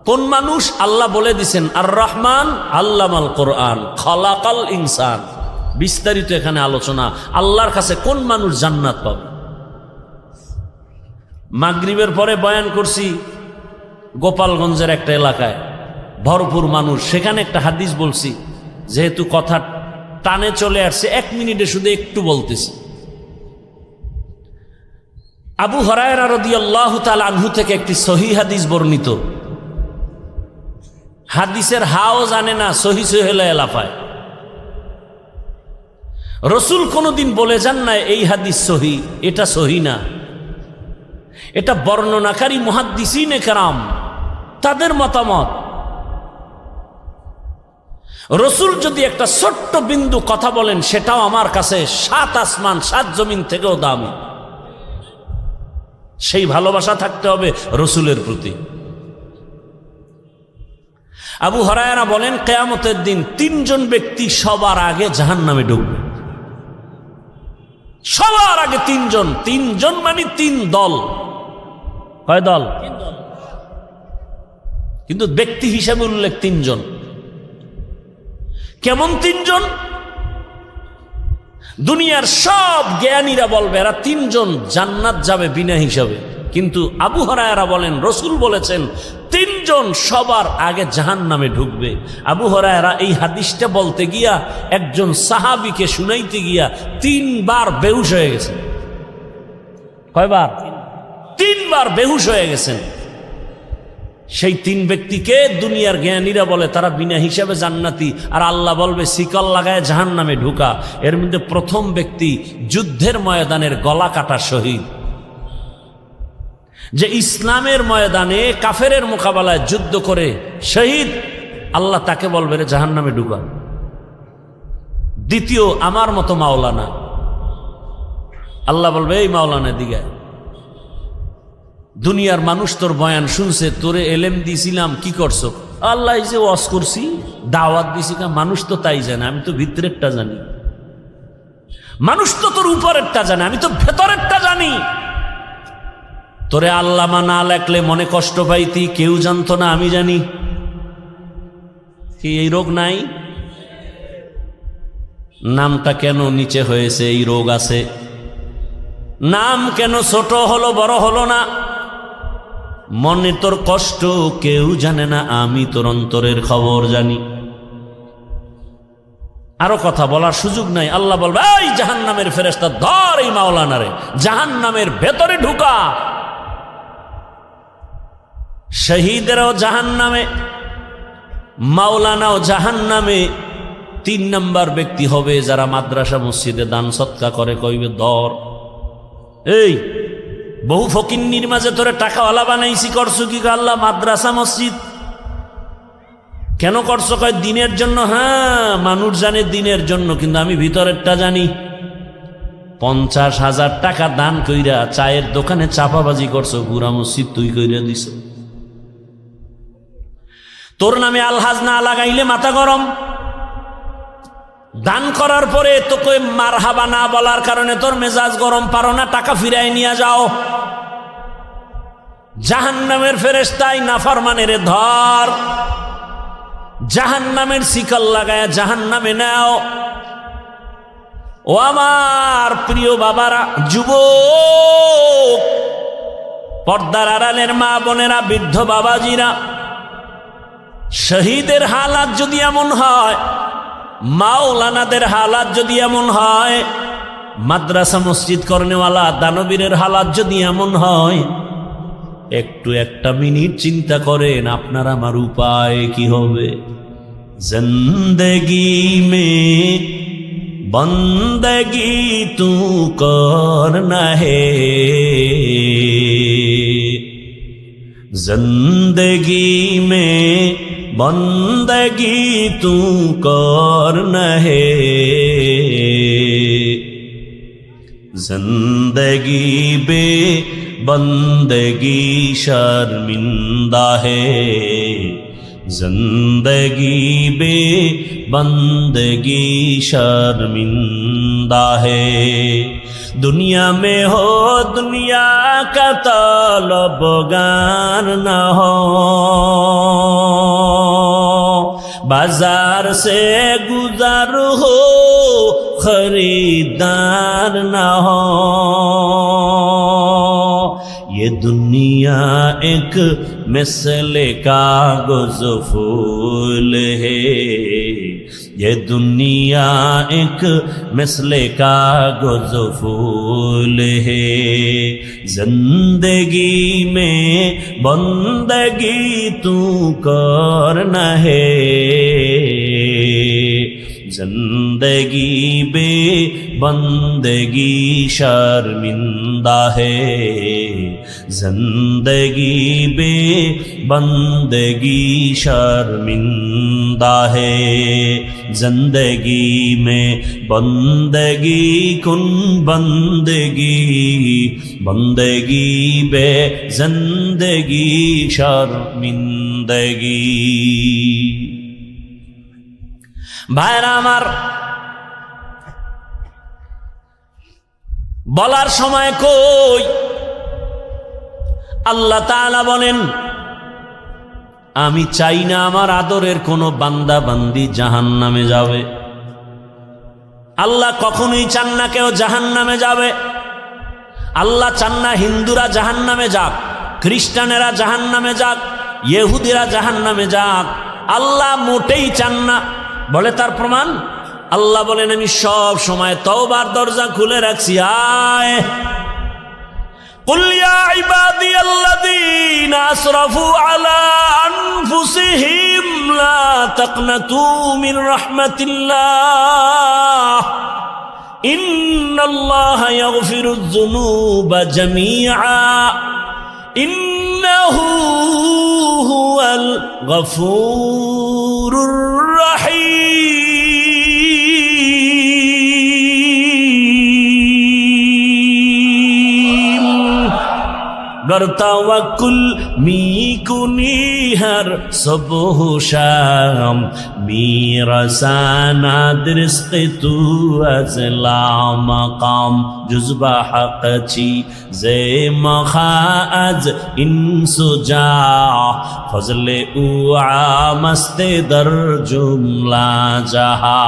কোন মানুষ? আল্লাহ বলে দিছেন আর রহমান আল্লামাল কুরআন খলাকাল ইনসান। বিস্তারিত এখানে আলোচনা। আল্লাহর কাছে কোন মানুষ জান্নাত পাবে? মাগরিবের পরে বয়ান করছি গোপালগঞ্জের একটা এলাকায়, ভরপুর মানুষ। সেখানে একটা হাদিস বলছি, যেহেতু কথা টানে চলে আসছে 1 মিনিটে শুধু একটু বলতেছি। আবু হুরায়রা রাদিয়াল্লাহু তাআলা আনহু থেকে একটি সহিহ হাদিস বর্ণিত। হাদিসের হাও জানে না, সহি সহিলা এলাফায়। রসুল কোনদিন বলে যান না এই হাদিস সহি, এটা সহি না। এটা বর্ণনাকারী মুহাদ্দিসিনে কেরাম তাদের মতামত। রসুল যদি একটা ছোট্ট বিন্দু কথা বলেন, সেটাও আমার কাছে 7 আসমান 7 জমিন থেকেও দামি। সেই ভালোবাসা থাকতে হবে রসুলের প্রতি। আবু হুরায়রা বলেন, কিয়ামতের দিন 3 জন ব্যক্তি সবার আগে জাহান্নামে ঢুকবে। সবার আগে 3 জন। 3 জন মানে 3 দল। কয় দল? কিন্তু ব্যক্তি হিসাবে উল্লেখ 3 জন। কেমন 3 জন? দুনিয়ার সব জ্ঞানীরা বলবে এরা 3 জন জান্নাত যাবে বিনা হিসাবে, কিন্তু আবু হুরায়রা বলেন রসুল বলেছেন 3 জন সবার আগে জাহান্নামে ঢুকবে। আবু হুরায়রা এই হাদিসটা বলতে গিয়া একজন সাহাবীকে শুনাইতে গিয়া 3 বার বেহুশ হয়ে গেছেন। কয়বার? 3 বার বেহুশ হয়ে গেছেন। সেই 3 ব্যক্তিকে দুনিয়ার জ্ঞানীরা বলে তারা বিনা হিসাবে জান্নাতি, আর আল্লাহ বলবে শিকল লাগায় জাহান্নামে ঢুকা। এর মধ্যে প্রথম ব্যক্তি যুদ্ধের ময়দানের গলা কাটা শহীদ, যে ইসলামের ময়দানে কাফেরের মোকাবেলায় যুদ্ধ করে শহীদ, আল্লাহ তাকে বলবে রে জাহান্নামে ঢুকা। দ্বিতীয় আমার মতো মাওলানা, আল্লাহ বলবে এই মাওলানা দিকে, দুনিয়ার মানুষ তোর বয়ান শুনছে, তোরে এলেম দিছিলাম, কি করছো? আল্লাহ এই যে ওয়াজ করছি, দাওয়াত দিছি। মানুষ তো তাই জানে, আমি তো ভিতরেরটা জানি। মানুষ তো তোর উপরেরটা জানে, আমি তো ভেতরেরটা জানি। তোরে আল্লামা না লেখলে মনে কষ্ট পাইতি, কেউ জানতো না, আমি জানি। কি এই রোগ নাই? নামটা কেন নিচে হয়েছে? এই রোগ আছে। নাম কেন ছোট হলো, বড় হলো না? মনে তোর কষ্ট কেউ জানে না, আমি তোর অন্তরের খবর জানি। আরো কথা বলার সুযোগ নাই। আল্লাহ বলবে এই জাহান্নামের ফেরেশতা ধর এই মাওলানারে, জাহান্নামের ভেতরে ঢুকা। শহীদেরাও জাহান্নামে, মাওলানাও জাহান্নামে, 3 নাম্বার ব্যক্তি হবে যারা মাদ্রাসা মসজিদে দান সৎকা করে, কইবে দর এই বহু ফকিন্নির মাঝে তোরে টাকাওয়ালা বানাইছি, করছো কি? আল্লাহ মাদ্রাসা মসজিদ কেন করছো? কয় দিনের জন্য। হ্যাঁ, মানুষ জানে দিনের জন্য, কিন্তু আমি ভিতরেরটা জানি। 50,000 টাকা দান কইরা চায়ের দোকানে চাপাবাজি করছো, পুরা মসজিদ তুই কইরা দিছ। তোর নামে আলহাজ না লাগাইলে মাথা গরম। দান করার পরে তোকে মারহাবা না বলার কারণে তোর মেজাজ গরম, পারো না টাকা ফিরাই নিয়ে যাও। জাহান্নামের ফেরেশতাই নাফরমানের ধর, জাহান্নামের শিকল লাগায় জাহান্নামে নাও। ও আমার প্রিয় বাবারা, যুবক, পর্দার আড়ালের মা বোনেরা, বৃদ্ধ বাবাজিরা, শহীদের হালাত যদি এমন হয়, মাওলানাদের হালাত যদি এমন হয়, মাদ্রাসা মসজিদ করনেওয়ালা দানবীরের হালাত যদি এমন হয়, একটু 1 মিনিট চিন্তা করেন আপনার আমার উপায় কি হবে। জিন্দেগি মে বন্দগি তু করনা হে, जिंदगी में बंदगी तू करना है, जिंदगी बे बंदगी शर्मिंदा है, जिंदगी बे बंदगी शर्मिंदा है। दुनिया में हो दुनिया का तलबगार न हो, बाजार से गुजर हो खरीदार न हो। ये दुनिया एक मिसले कागज फूल है, ये दुनिया एक मिसले कागज फूल है, जिंदगी में बंदगी तू करना है, जिंदगी बे बंदगी शर्मिंदा है, जिंदगी बे बंदगी शर्मिंदा है। जिंदगी में बंदगी कुन बंदगी, बंदगी बे जिंदगी शर्मिंदगी। ভাইরা আমার, বলার সময় কই আল্লাহ তাআলা বলেন, আমি চাই না আমার আদরের কোনো বান্দা বান্দি জাহান্নামে যাবে। আল্লাহ কখনোই চান না কেউ জাহান্নামে যাবে। আল্লাহ চান না হিন্দুরা জাহান্নামে যাক, খ্রিস্টানেরা জাহান্নামে যাক, ইহুদিরা জাহান্নামে যাক। আল্লাহ মোটেই চান না। বলে তার প্রমাণ, আল্লাহ বলেন আমি সব সময় তওবার দরজা খুলে রাখছি। আয় কুল ইয়া ইবাদিয়াল্লাযীনা আসরাফু আলা আনফুসিহিম লা তাকনাতু মির রাহমাতিল্লাহ ইন্নাল্লাহা ইয়াগফিরুয যুনুবা জামিআ ইন্নাহু হুয়াল গফুরুর गर तवक्कुल मी कुनी हर सुबह शाम मेरा साना रिज़्क़ तू अज़ला मकाम जुज़्बा हक़ची ज़े मखाअज इंसुजा फज़ले उआ मस्ते दर जुमला जहा।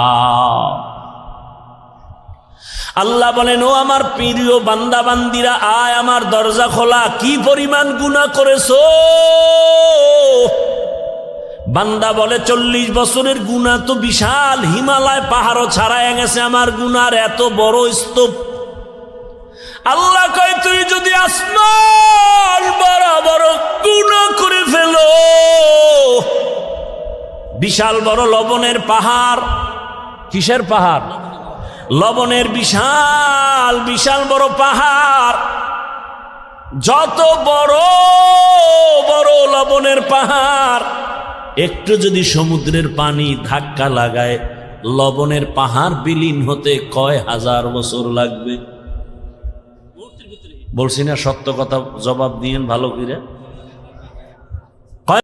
আল্লাহ বলেন, ও আমার প্রিয় বান্দা বান্দিরা, আয় আমার দরজা খোলা। কি পরিমাণ গুনাহ করেছো? বান্দা বলে 40 বছরের গুনাহ তো বিশাল, হিমালয় পাহাড়ও ছাড়ায় গেছে আমার গুনার এত বড় স্তূপ। আল্লাহ কয়, তুই যদি আসমান বরাবর গুনাহ করে ফেলো, বিশাল বড় লবণের পাহাড়, কিসের পাহাড়? লবণের বিশাল বিশাল বড় পাহাড়। যত বড় বড় লবণের পাহাড়, একটু যদি সমুদ্রের পানি ধাক্কা লাগায়, লবণের পাহাড় বিলীন হতে কয় হাজার বছর লাগবে? বলছি না সত্য কথা, জবাব দিয়েন ভালো করে।